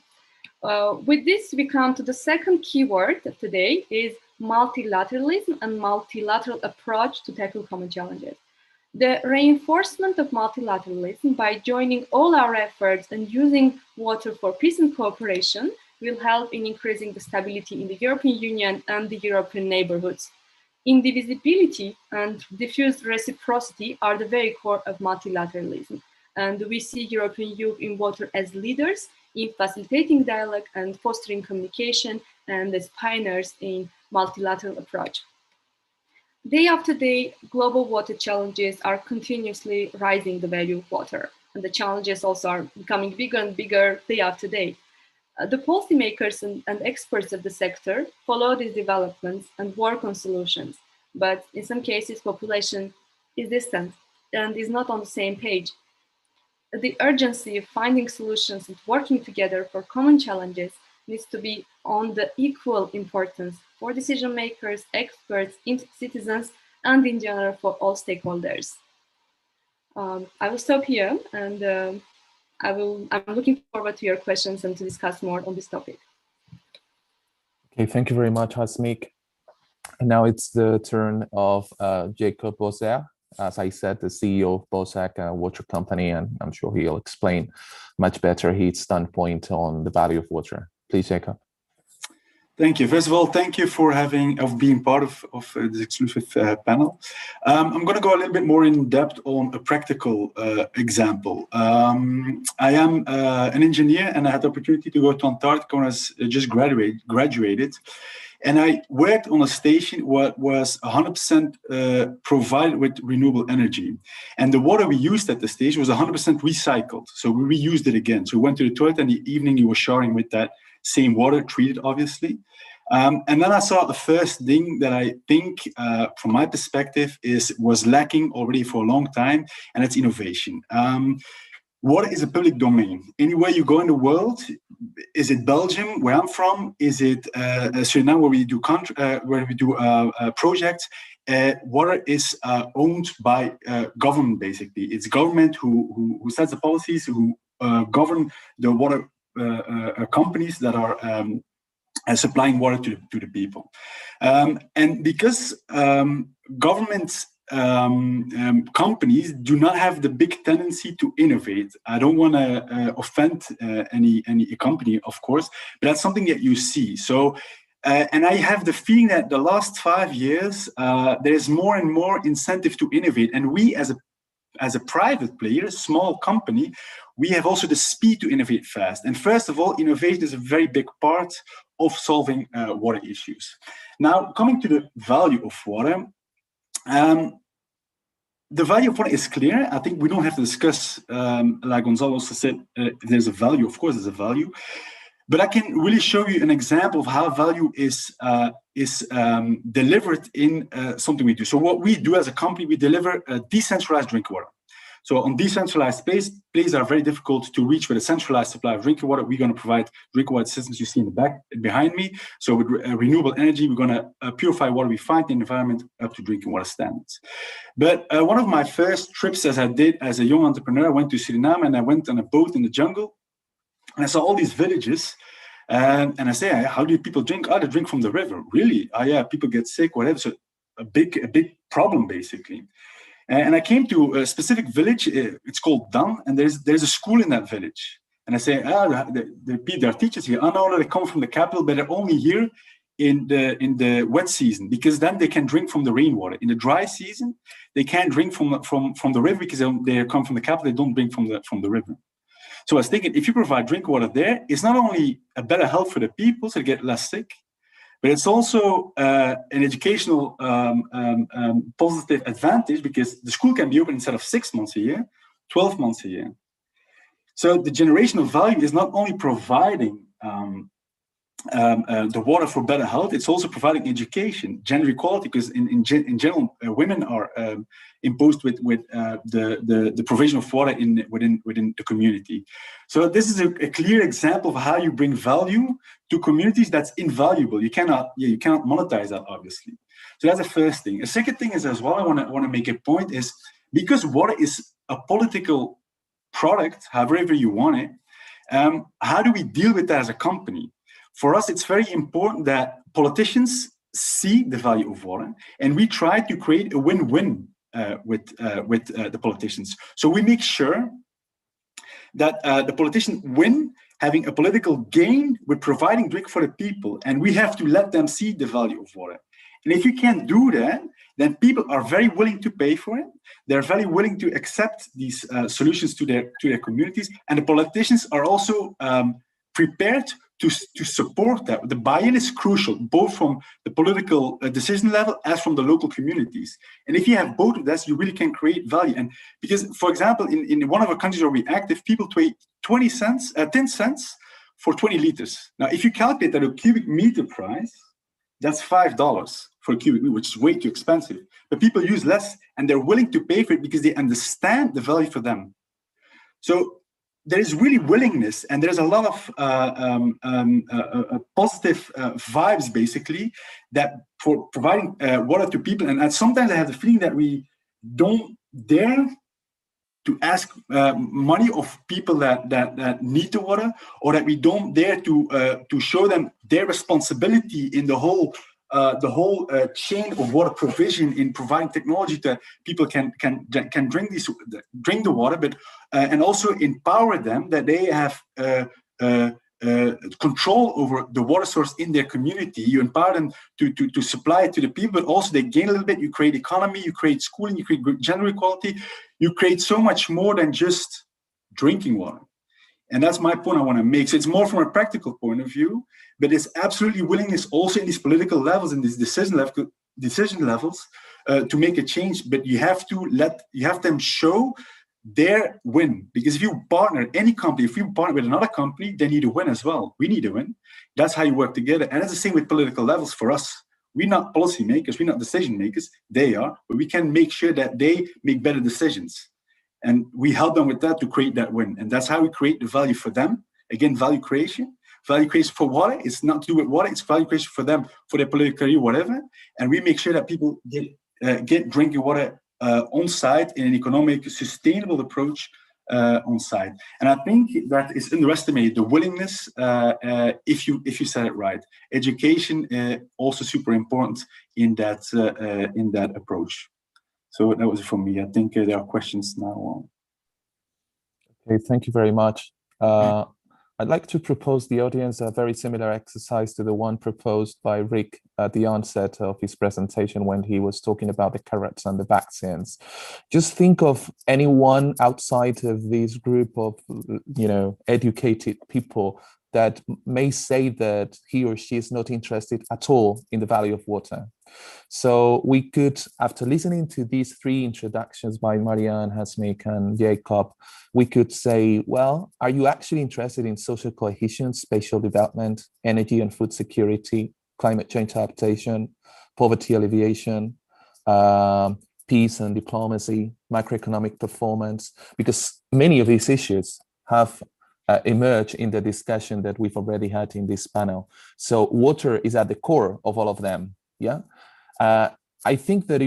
With this, we come to the second keyword of today is multilateralism and multilateral approach to tackle common challenges. The reinforcement of multilateralism by joining all our efforts and using water for peace and cooperation will help in increasing the stability in the European Union and the European neighborhoods. Indivisibility and diffuse reciprocity are the very core of multilateralism. And we see European youth in water as leaders in facilitating dialogue and fostering communication and as pioneers in multilateral approach. Day after day, global water challenges are continuously rising the value of water. And the challenges also are becoming bigger and bigger day after day. The policymakers and experts of the sector follow these developments and work on solutions. But in some cases, population is distant and is not on the same page. The urgency of finding solutions and working together for common challenges needs to be on the equal importance for decision makers, experts, citizens, and in general for all stakeholders. I will stop here, and I'm looking forward to your questions and to discuss more on this topic. Okay, thank you very much, Hasmik. And now it's the turn of Jacob Bozer, as I said, the CEO of Bozac Water Company, and I'm sure he'll explain much better his standpoint on the value of water. Please, Jacob. Thank you. First of all, thank you for being part of this exclusive panel. I'm going to go a little bit more in depth on a practical example. I am an engineer, and I had the opportunity to go to Antarctica when I just graduated. And I worked on a station what was 100% provided with renewable energy. And the water we used at the station was 100% recycled. So we reused it again. So we went to the toilet, and in the evening you were showering with that same water, treated obviously. And then I saw the first thing that I think, from my perspective, was lacking already for a long time, and it's innovation. Water is a public domain. Anywhere you go in the world, is it Belgium, where I'm from? Is it Suriname, where we do projects? Water is owned by government, basically. It's government who sets the policies, who govern the water companies that are supplying water to the people. And because governments companies do not have the big tendency to innovate. I don't want to offend any company, of course, but that's something that you see. So, and I have the feeling that the last 5 years, there's more and more incentive to innovate. And we as a private player, a small company, we have also the speed to innovate fast. And first of all, innovation is a very big part of solving water issues. Now, coming to the value of water, the value of water is clear. I think we don't have to discuss, like Gonzalo also said, there's a value. Of course, there's a value. But I can really show you an example of how value is delivered in something we do. So what we do as a company, we deliver decentralized drinking water. So on decentralized places are very difficult to reach with a centralized supply of drinking water. We're going to provide drinking water systems you see in the back behind me. So with renewable energy, we're going to purify water we find in the environment up to drinking water standards. But one of my first trips, as I did as a young entrepreneur, I went to Suriname, and I went on a boat in the jungle, and I saw all these villages. And I say, how do people drink? Oh, they drink from the river. Really? Oh, yeah, people get sick, whatever. So a big problem, basically. And I came to a specific village. It's called Dan, and there's a school in that village. And I say, there are teachers here. Oh no, they come from the capital, but they're only here in the wet season, because then they can drink from the rainwater. In the dry season, they can't drink from the river because they come from the capital. They don't drink from the river. So I was thinking, if you provide drinking water there, it's not only a better health for the people, so they get less sick, but it's also an educational positive advantage, because the school can be open instead of 6 months a year, 12 months a year. So the generational value is not only providing the water for better health, it's also providing education, gender equality, because in general, women are imposed with the provision of water within the community. So this is a clear example of how you bring value to communities that's invaluable. You cannot monetize that, obviously. So that's the first thing. The second thing is, as well, I want to make a point, is because water is a political product, however you want it, how do we deal with that as a company? For us, it's very important that politicians see the value of water, and we try to create a win-win with the politicians. So we make sure that the politicians win, having a political gain with providing drink for the people, and we have to let them see the value of water. And if you can't do that, then people are very willing to pay for it. They're very willing to accept these solutions to their communities, and the politicians are also prepared to support that. The buy-in is crucial, both from the political decision level as from the local communities. And if you have both of that, you really can create value. And because, for example, in one of our countries where we're active, people pay 10 cents for 20 liters. Now, if you calculate that a cubic meter price, that's $5 for a cubic meter, which is way too expensive. But people use less, and they're willing to pay for it because they understand the value for them. So there is really willingness, and there's a lot of positive vibes, basically, that for providing water to people. And sometimes I have the feeling that we don't dare to ask money of people that need the water, or that we don't dare to show them their responsibility in the whole the whole chain of water provision in providing technology that people can drink the water, but and also empower them that they have control over the water source in their community. You empower them to supply it to the people, but also they gain a little bit. You create economy, you create schooling, you create gender equality, you create so much more than just drinking water. And that's my point I want to make. So it's more from a practical point of view, but it's absolutely willingness also in these political levels and these decision levels to make a change. But you have them show their win, because if you partner any company, if you partner with another company, they need to win as well. We need to win. That's how you work together. And it's the same with political levels for us. We're not policy makers, we're not decision makers. They are, but we can make sure that they make better decisions. And we help them with that to create that win. And that's how we create the value for them. Again, value creation. Value creation for water. It's not to do with water. It's value creation for them, for their political career, whatever. And we make sure that people get drinking water on site in an economic, sustainable approach on site. And I think that is underestimated, the willingness, if you said it right. Education also super important in that approach. So that was it from me. I think there are questions now. Okay, thank you very much. I'd like to propose the audience a very similar exercise to the one proposed by Rick at the onset of his presentation when he was talking about the carrots and the vaccines. Just think of anyone outside of this group of, educated people that may say that he or she is not interested at all in the value of water. So we could, after listening to these three introductions by Marianne, Hasmik, and Jacob, we could say, well, are you actually interested in social cohesion, spatial development, energy and food security, climate change adaptation, poverty alleviation, peace and diplomacy, macroeconomic performance? Because many of these issues have emerge in the discussion that we've already had in this panel. So water is at the core of all of them. Yeah. I think that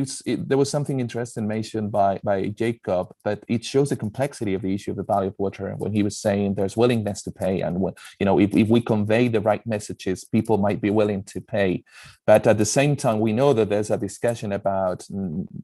there was something interesting mentioned by Jacob, but it shows the complexity of the issue of the value of water when he was saying there's willingness to pay, and when, if we convey the right messages, people might be willing to pay. But at the same time, we know that there's a discussion about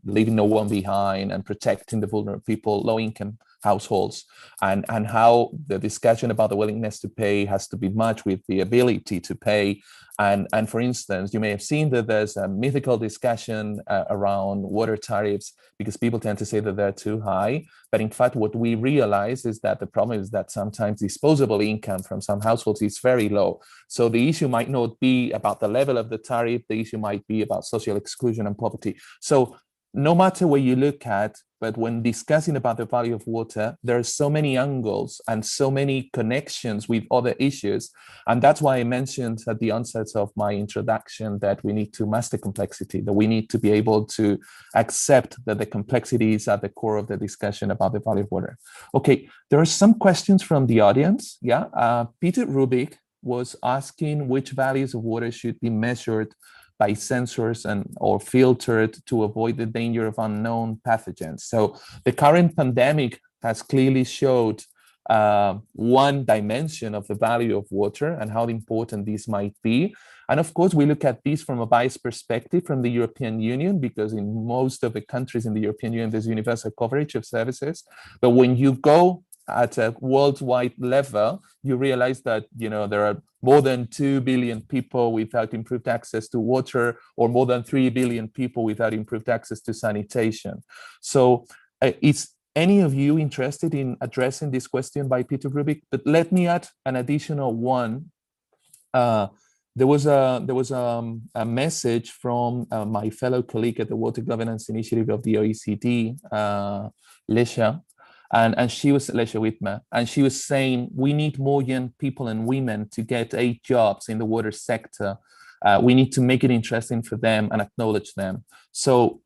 leaving no one behind and protecting the vulnerable people, low-income households, and how the discussion about the willingness to pay has to be matched with the ability to pay. And for instance, you may have seen that there's a mythical discussion around water tariffs because people tend to say that they're too high. But in fact, what we realize is that the problem is that sometimes disposable income from some households is very low. So the issue might not be about the level of the tariff, the issue might be about social exclusion and poverty. So no matter where you look at, but when discussing about the value of water, there are so many angles and so many connections with other issues. And that's why I mentioned at the onset of my introduction that we need to master complexity, that we need to be able to accept that the complexity is at the core of the discussion about the value of water. Okay, there are some questions from the audience. Yeah, Peter Rubik was asking which values of water should be measured by sensors or filtered to avoid the danger of unknown pathogens. So the current pandemic has clearly showed one dimension of the value of water and how important this might be. And of course, we look at this from a biased perspective from the European Union, because in most of the countries in the European Union, there's universal coverage of services. But when you go at a worldwide level, you realize that there are more than 2 billion people without improved access to water, or more than 3 billion people without improved access to sanitation. So is any of you interested in addressing this question by Peter Rubik? But let me add an additional one. There was a message from my fellow colleague at the Water Governance Initiative of the OECD, Lesha. And she was Lesha Whitmer, and she was saying we need more young people and women to get 8 jobs in the water sector. We need to make it interesting for them and acknowledge them. So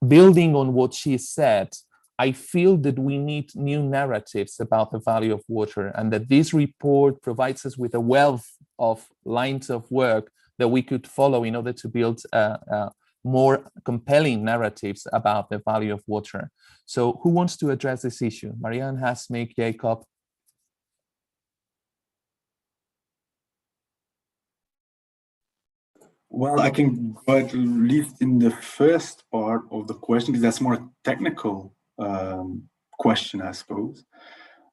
building on what she said, I feel that we need new narratives about the value of water, and that this report provides us with a wealth of lines of work that we could follow in order to build more compelling narratives about the value of water. So who wants to address this issue? Marianne, Hasmik, Jacob? Well, I can go at least in the first part of the question, because that's more a technical question, I suppose.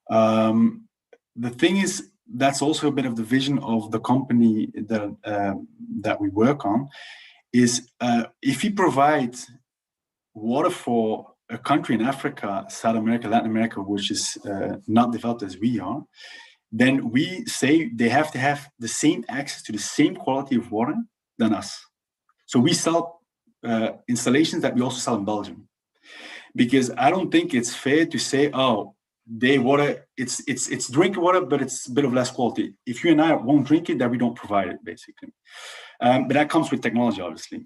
The thing is, that's also a bit of the vision of the company that we work on, is if you provide water for a country in Africa, South America, Latin America, which is not developed as we are, then we say they have to have the same access to the same quality of water than us. So we sell installations that we also sell in Belgium, because I don't think it's fair to say, oh, they water, it's drinking water, but it's a bit of less quality. If you and I won't drink it, then we don't provide it, basically. But that comes with technology, obviously.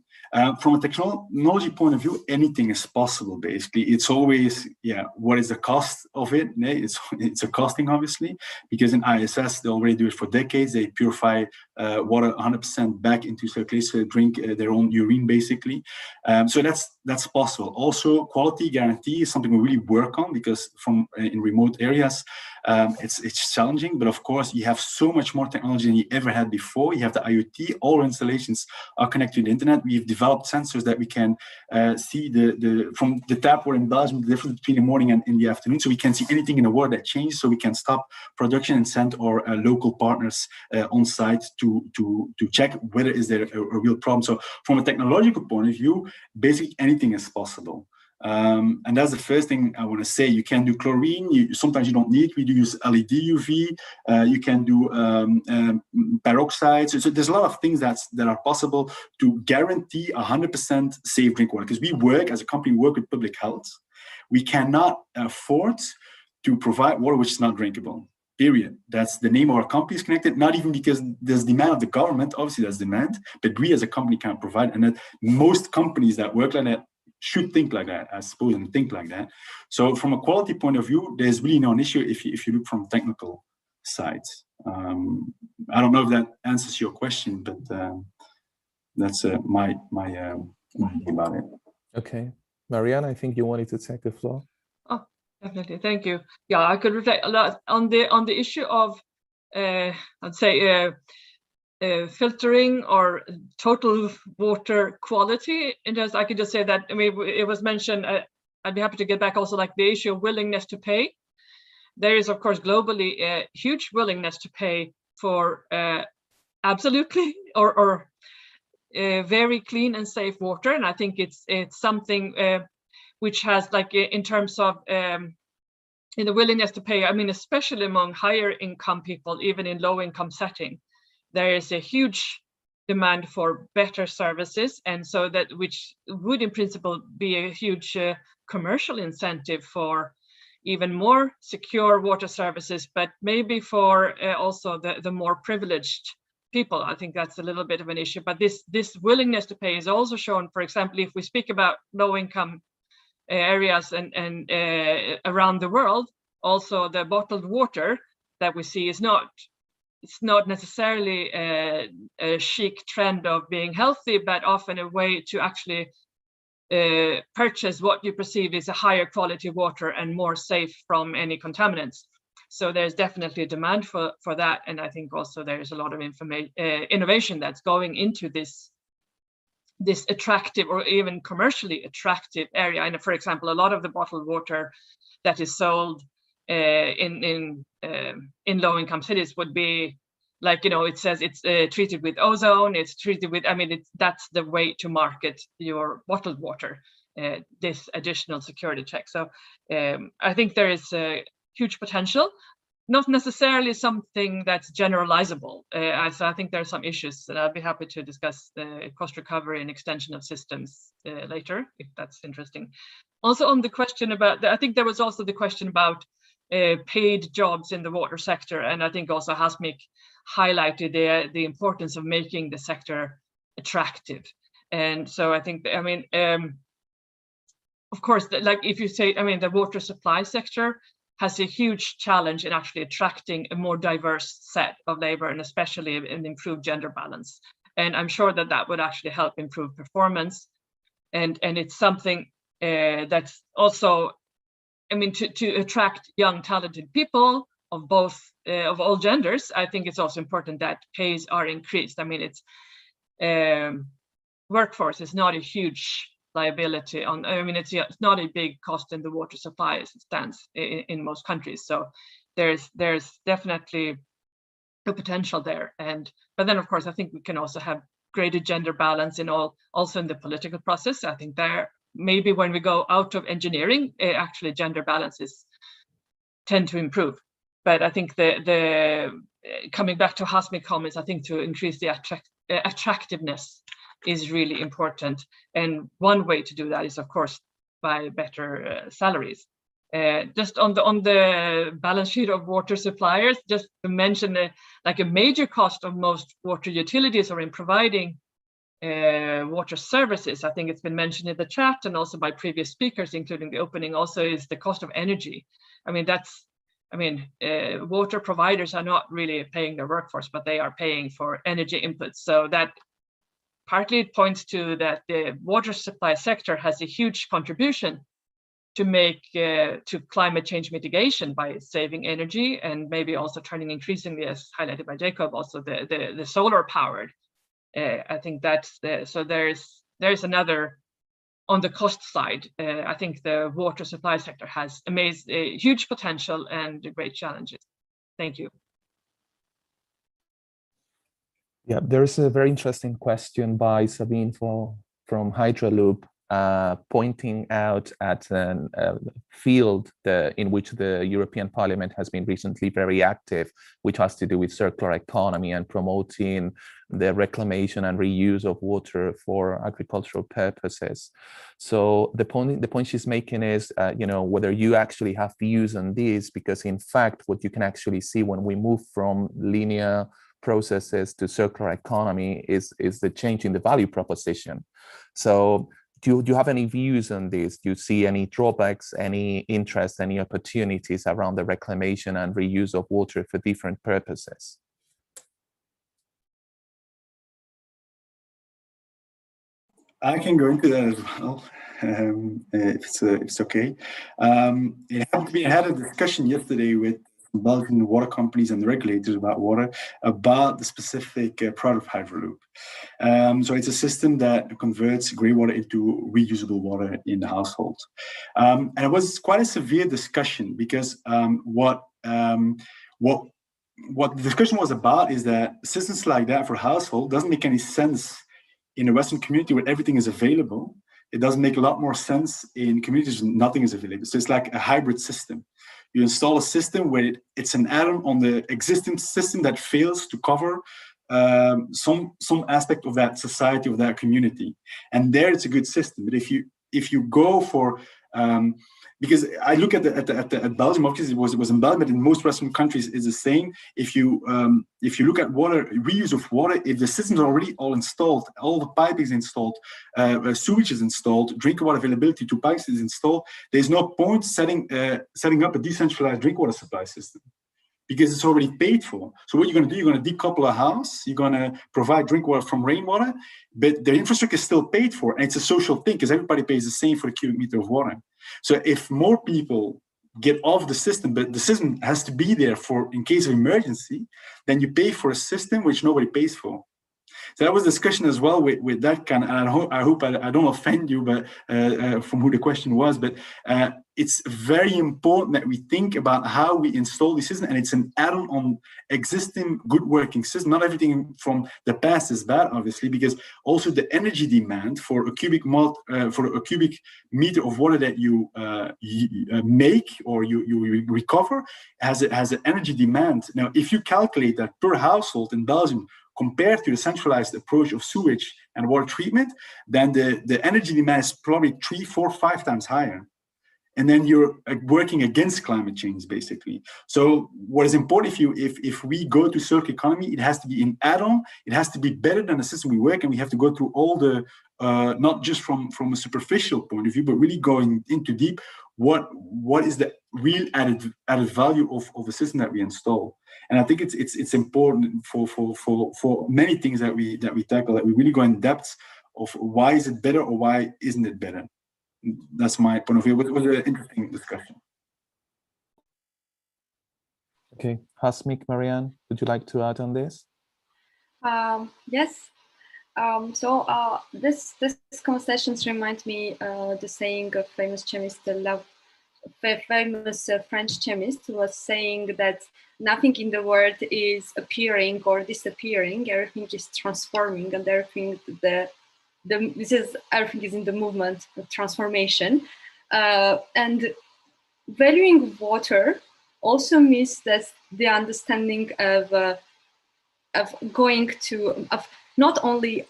From a technology point of view, anything is possible, basically. It's always, what is the cost of it? It's a costing, obviously, because in ISS, they already do it for decades. They purify water 100% back into circulation, so they drink their own urine, basically. So that's possible. Also, quality guarantee is something we really work on, because in remote areas, it's challenging. But of course, you have so much more technology than you ever had before. You have the IoT, all our installations are connected to the internet. We've developed sensors that we can see from the tap water in Belgium, the difference between the morning and in the afternoon. So we can see anything in the water that changes, so we can stop production and send our local partners on site to check whether is there a real problem. So from a technological point of view, basically anything is possible. And that's the first thing I want to say. You can do chlorine. Sometimes you don't need. We do use LED UV. You can do peroxides. So there's a lot of things that are possible to guarantee 100% safe drinking water. Because we work as a company, work with public health. We cannot afford to provide water which is not drinkable. Period. That's the name of our company is connected. Not even because there's demand of the government. Obviously, there's demand, but we as a company can't provide. And that most companies that work like that should think like that, I suppose, and think like that. So from a quality point of view, there's really no issue if you look from technical sides. I don't know if that answers your question, but that's my idea about it. Okay, Marianne, I think you wanted to take the floor. Oh, definitely, thank you. Yeah, I could reflect a lot on the issue of, I'd say, filtering or total water quality. And I could just say that, I mean, it was mentioned, I'd be happy to get back also, like the issue of willingness to pay. There is, of course, globally a huge willingness to pay for absolutely or very clean and safe water. And I think it's something which has, like, in terms of in the willingness to pay, I mean, especially among higher income people, even in low income setting, there is a huge demand for better services, and so that which would in principle be a huge commercial incentive for even more secure water services, but maybe for also the more privileged people. I think that's a little bit of an issue, but this willingness to pay is also shown, for example, if we speak about low income areas and around the world, also the bottled water that we see is not necessarily a chic trend of being healthy, but often a way to actually purchase what you perceive is a higher quality water and more safe from any contaminants. So there's definitely a demand for that. And I think also there's a lot of innovation that's going into this attractive or even commercially attractive area. And for example, a lot of the bottled water that is sold in low-income cities would be, like, you know, it says it's treated with ozone, it's treated with, I mean, that's the way to market your bottled water, this additional security check. So I think there is a huge potential, not necessarily something that's generalizable. So I think there are some issues that I'll be happy to discuss, cost recovery and extension of systems later, if that's interesting. Also on the question about, I think there was also the question about paid jobs in the water sector, and I think also Hasmik highlighted the importance of making the sector attractive. And so I think, I mean, of course, like if you say, I mean, the water supply sector has a huge challenge in actually attracting a more diverse set of labor, and especially an improved gender balance. And I'm sure that that would actually help improve performance. And it's something that's also, I mean, to attract young, talented people of both, of all genders, I think it's also important that pays are increased. I mean, workforce is not a huge liability on, I mean, it's not a big cost in the water supply as it stands in most countries. So there's definitely a potential there. But then of course, I think we can also have greater gender balance also in the political process. I think there, maybe when we go out of engineering, actually gender balances tend to improve. But I think the coming back to Hasmi's comments, I think to increase the attractiveness is really important. And one way to do that is, of course, by better salaries. Just on the balance sheet of water suppliers, just to mention like a major cost of most water utilities are in providing water services. I think it's been mentioned in the chat and also by previous speakers, including the opening, also is the cost of energy. I mean, water providers are not really paying their workforce, but they are paying for energy inputs. So that partly it points to that the water supply sector has a huge contribution to make to climate change mitigation by saving energy, and maybe also turning increasingly, as highlighted by Jacob, also the solar powered. I think that's so there's another on the cost side. I think the water supply sector has huge potential and great challenges. Thank you. Yeah, there is a very interesting question by Sabine from Hydraloop, pointing out at a field in which the European Parliament has been recently very active, which has to do with circular economy and promoting the reclamation and reuse of water for agricultural purposes. So the point she's making is, whether you actually have views on this, because in fact, what you can actually see when we move from linear processes to circular economy is the change in the value proposition. So do you have any views on this? Do you see any drawbacks, any interest, any opportunities around the reclamation and reuse of water for different purposes? I can go into that as well, if it's okay. We had a discussion yesterday with Belgian water companies and the regulators about water, about the specific product of Hydraloop. So it's a system that converts grey water into reusable water in the household. And it was quite a severe discussion, because what the discussion was about is that systems like that for household doesn't make any sense in a Western community where everything is available. It doesn't make a lot more sense in communities where nothing is available. So it's like a hybrid system. You install a system where it's an add-on on the existing system that fails to cover some aspect of that society, of that community. And there it's a good system. But if you go for because I look at Belgium, obviously it was in Belgium, but in most Western countries is the same. If you look at water, reuse of water, if the systems are already all installed, all the piping is installed, sewage is installed, drinking water availability to pipes is installed, there's no point setting up a decentralized drinking water supply system, because it's already paid for. So what you're going to do, you're going to decouple a house, you're going to provide drink water from rainwater, but the infrastructure is still paid for, and it's a social thing because everybody pays the same for a cubic meter of water. So if more people get off the system, but the system has to be there for in case of emergency, then you pay for a system which nobody pays for. So that was discussion as well with that kind of, and I hope I don't offend you, but from who the question was, but it's very important that we think about how we install the system, and it's an add-on on existing good working system. Not everything from the past is bad, obviously, because also the energy demand for a cubic meter of water that you make or you recover has an energy demand. Now, if you calculate that per household in Belgium, compared to the centralized approach of sewage and water treatment, then the energy demand is probably 3, 4, 5 times higher. And then you're working against climate change, basically. So what is important, if we go to circular economy, it has to be an add-on. It has to be better than the system we work, and we have to go through all the, not just from a superficial point of view, but really going into deep. What is the real added value of the system that we install? And I think it's important for many things that we tackle, that we really go in depth of why is it better or why isn't it better. That's my point of view. It was an interesting discussion. Okay, Hasmik, Marianne, would you like to add on this? Yes. This conversations remind me the saying of famous chemist, famous French chemist, was saying that nothing in the world is appearing or disappearing. Everything is transforming, and everything everything is in the movement of transformation. And valuing water also means that the understanding of going to not only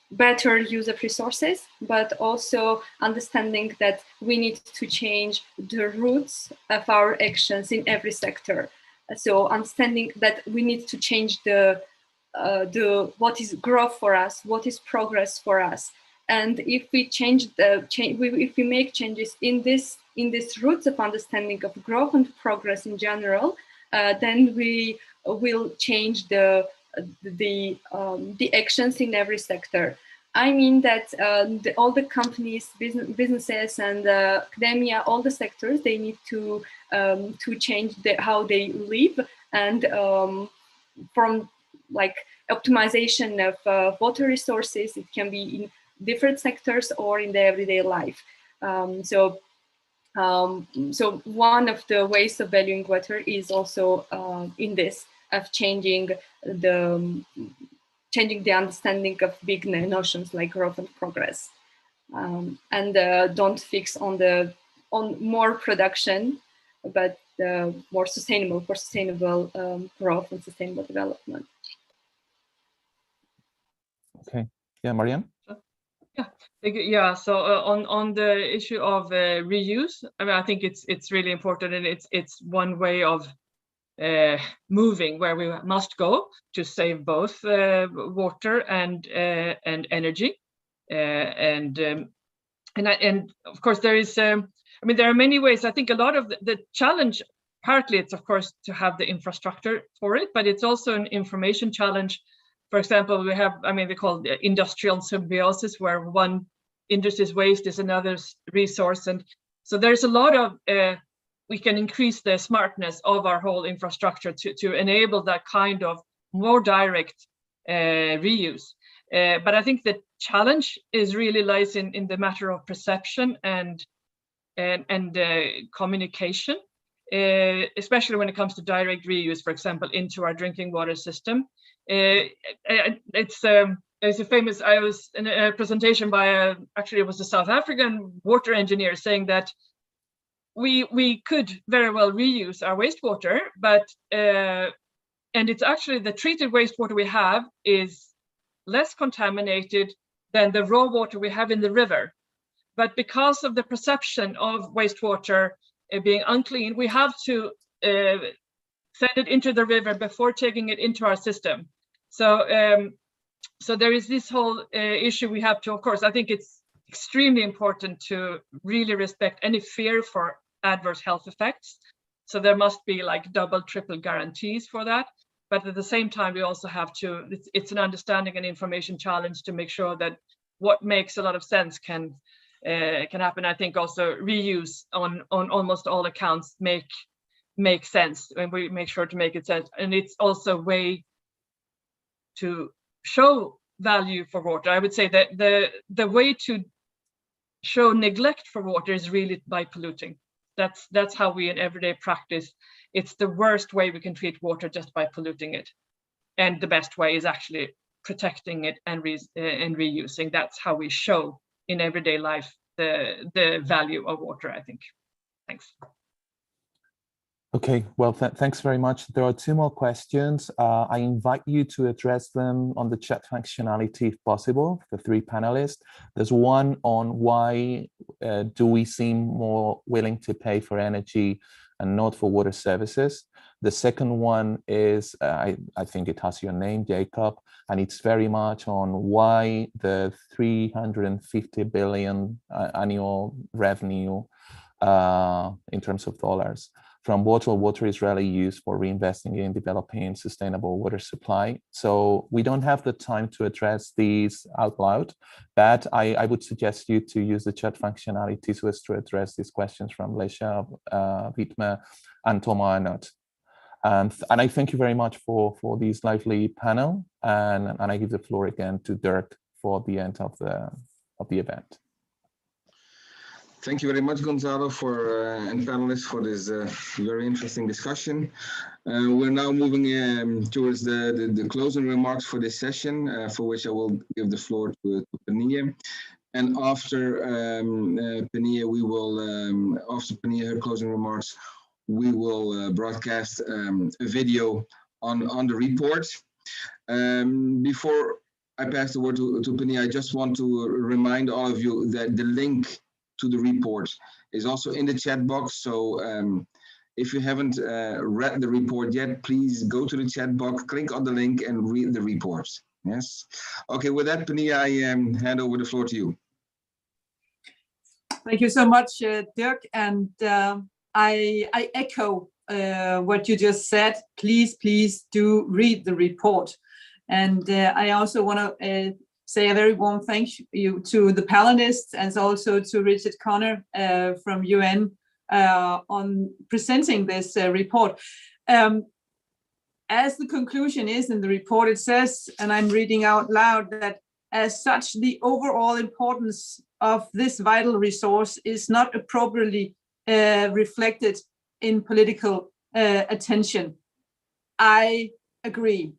better use of resources, but also understanding that we need to change the roots of our actions in every sector. So understanding that we need to change the what is growth for us, what is progress for us, and if we if we make changes in this roots of understanding of growth and progress in general, then we will change the actions in every sector. I mean that all the companies, businesses, and academia, all the sectors, they need to change how they live, and from like optimization of water resources, it can be in different sectors or in the everyday life. So one of the ways of valuing water is also in this, of changing the understanding of big notions like growth and progress, and don't fix on more production, but more sustainable growth and sustainable development. Okay, yeah, Marianne. Yeah, so on the issue of reuse, I mean, I think it's really important, and it's one way of moving where we must go to save both water and energy, and of course there is I mean, there are many ways. I think a lot of the challenge, partly it's of course to have the infrastructure for it, but it's also an information challenge. For example, we have, I mean, we call it industrial symbiosis, where one industry's waste is another's resource, and so there's a lot of we can increase the smartness of our whole infrastructure to enable that kind of more direct reuse. But I think the challenge is really lies in the matter of perception and communication, especially when it comes to direct reuse, for example, into our drinking water system. It's a famous, I was in a presentation by actually it was a South African water engineer saying that we could very well reuse our wastewater, but and it's actually the treated wastewater we have is less contaminated than the raw water we have in the river. But because of the perception of wastewater being unclean, we have to send it into the river before taking it into our system. So so there is this whole issue we have to, of course, I think it's extremely important to really respect any fear for adverse health effects. So there must be like double, triple guarantees for that. But at the same time, we also have to, it's an understanding and information challenge to make sure that what makes a lot of sense can happen. I think also reuse on almost all accounts make sense, and we make sure to make it sense. And it's also a way to show value for water. I would say that the way to show neglect for water is really by polluting. That's how we in everyday practice, it's the worst way we can treat water, just by polluting it. And the best way is actually protecting it and reusing. That's how we show in everyday life the value of water, I think. Thanks. Okay, well, thanks very much. There are two more questions. I invite you to address them on the chat functionality if possible, the three panelists. There's one on why do we seem more willing to pay for energy and not for water services. The second one is, I think it has your name, Jacob, and it's very much on why the 350 billion annual revenue in terms of dollars from water is rarely used for reinvesting in developing sustainable water supply. So we don't have the time to address these out loud, but I would suggest you to use the chat functionality to address these questions from Lesha, Vitma, and Toma Arnott. And I thank you very much for this lively panel. And I give the floor again to Dirk for the end of the event. Thank you very much, Gonzalo, and panelists for this very interesting discussion. We're now moving towards the closing remarks for this session, for which I will give the floor to Penia. And after Penia, we will, after Penia, her closing remarks, we will broadcast a video on the report. Before I pass the word to Penia, I just want to remind all of you that the link to the report is also in the chat box. So if you haven't read the report yet, please go to the chat box, click on the link and read the report. Yes. Okay, with that, Penia, I hand over the floor to you. Thank you so much, Dirk. And I echo what you just said. Please do read the report. And I also want to say a very warm thank you to the panelists and also to Richard Connor from UN on presenting this report. As the conclusion is in the report, it says, and I'm reading out loud, that as such, the overall importance of this vital resource is not appropriately reflected in political attention. I agree.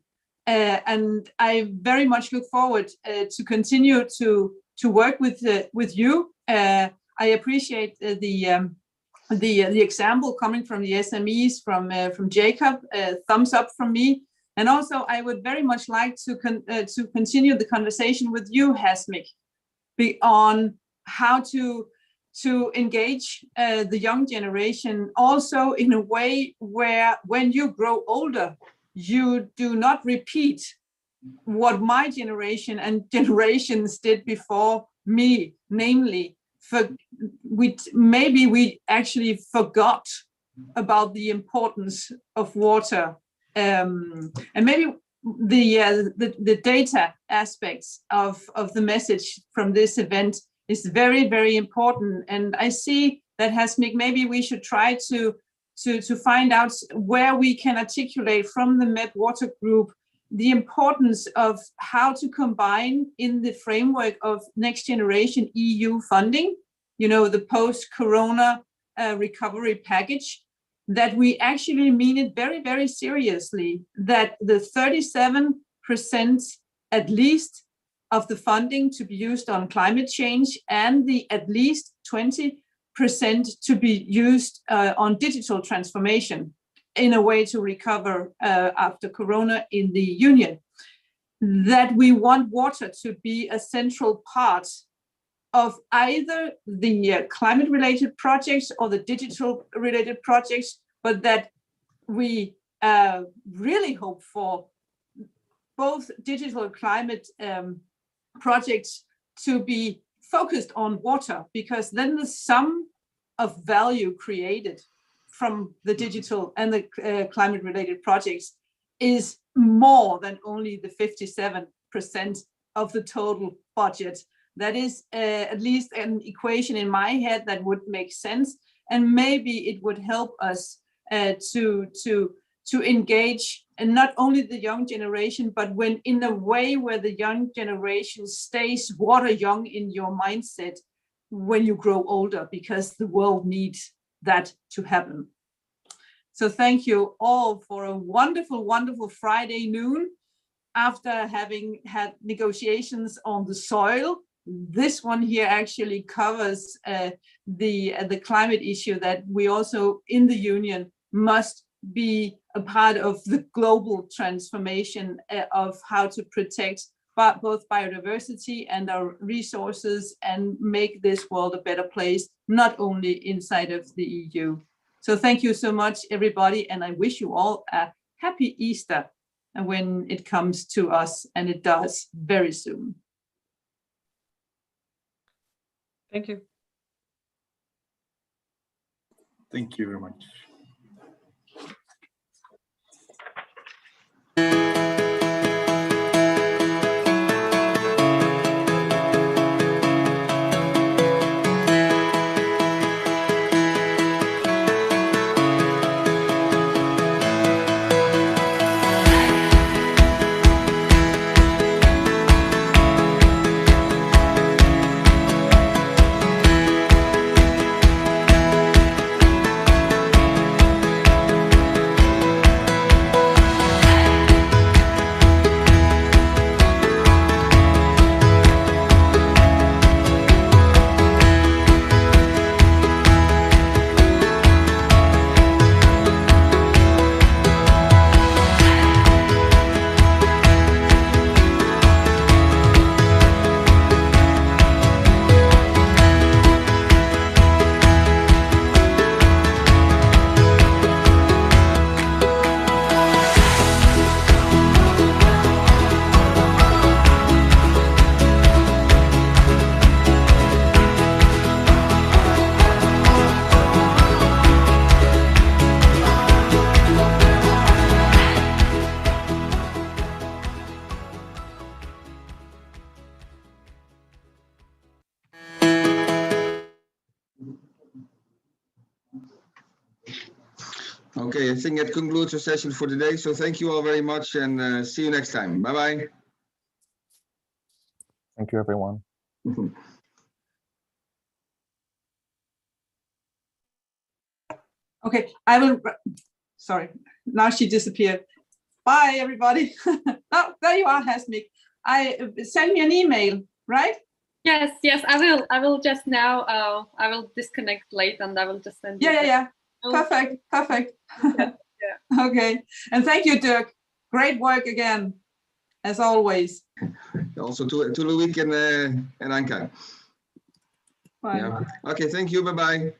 And I very much look forward to continue to work with you. I appreciate the example coming from the SMEs from Jacob. Thumbs up from me. And also, I would very much like to continue the conversation with you, Hasmik, on how to engage the young generation also in a way where when you grow older, you do not repeat what my generation and generations did before me, namely, maybe we actually forgot about the importance of water, and maybe the data aspects of the message from this event is very, very important. And I see that, Hasmik, maybe we should try to find out where we can articulate from the MEP Water Group the importance of how to combine in the framework of next generation EU funding, the post-corona recovery package, that we actually mean it very, very seriously, that the 37% at least of the funding to be used on climate change and the at least 20% to be used on digital transformation in a way to recover after Corona in the Union. That we want water to be a central part of either the climate-related projects or the digital-related projects, but that we really hope for both digital and climate projects to be focused on water, because then the sum of value created from the digital and the climate-related projects is more than only the 57% of the total budget. That is at least an equation in my head that would make sense, and maybe it would help us to engage, and not only the young generation, but when in a way where the young generation stays water young in your mindset when you grow older, because the world needs that to happen. So thank you all for a wonderful, wonderful Friday noon. After having had negotiations on the soil, this one here actually covers the climate issue that we also in the Union must be a part of the global transformation of how to protect both biodiversity and our resources and make this world a better place, not only inside of the EU. So thank you so much, everybody, and I wish you all a happy Easter when it comes to us, and it does very soon. Thank you. Thank you very much. Okay, I think that concludes the session for today. So thank you all very much, and see you next time. Bye-bye. Thank you, everyone. Okay, I will, sorry, now she disappeared. Bye, everybody. Oh, there you are, Hasmik. Send me an email, right? Yes, yes, I will. I will just now. I will disconnect late, and I will just send. Yeah. Perfect. Yeah. Okay, and thank you, Dirk. Great work again, as always. Also to Loïc and Anka. Bye. Yeah. Okay, thank you. Bye-bye.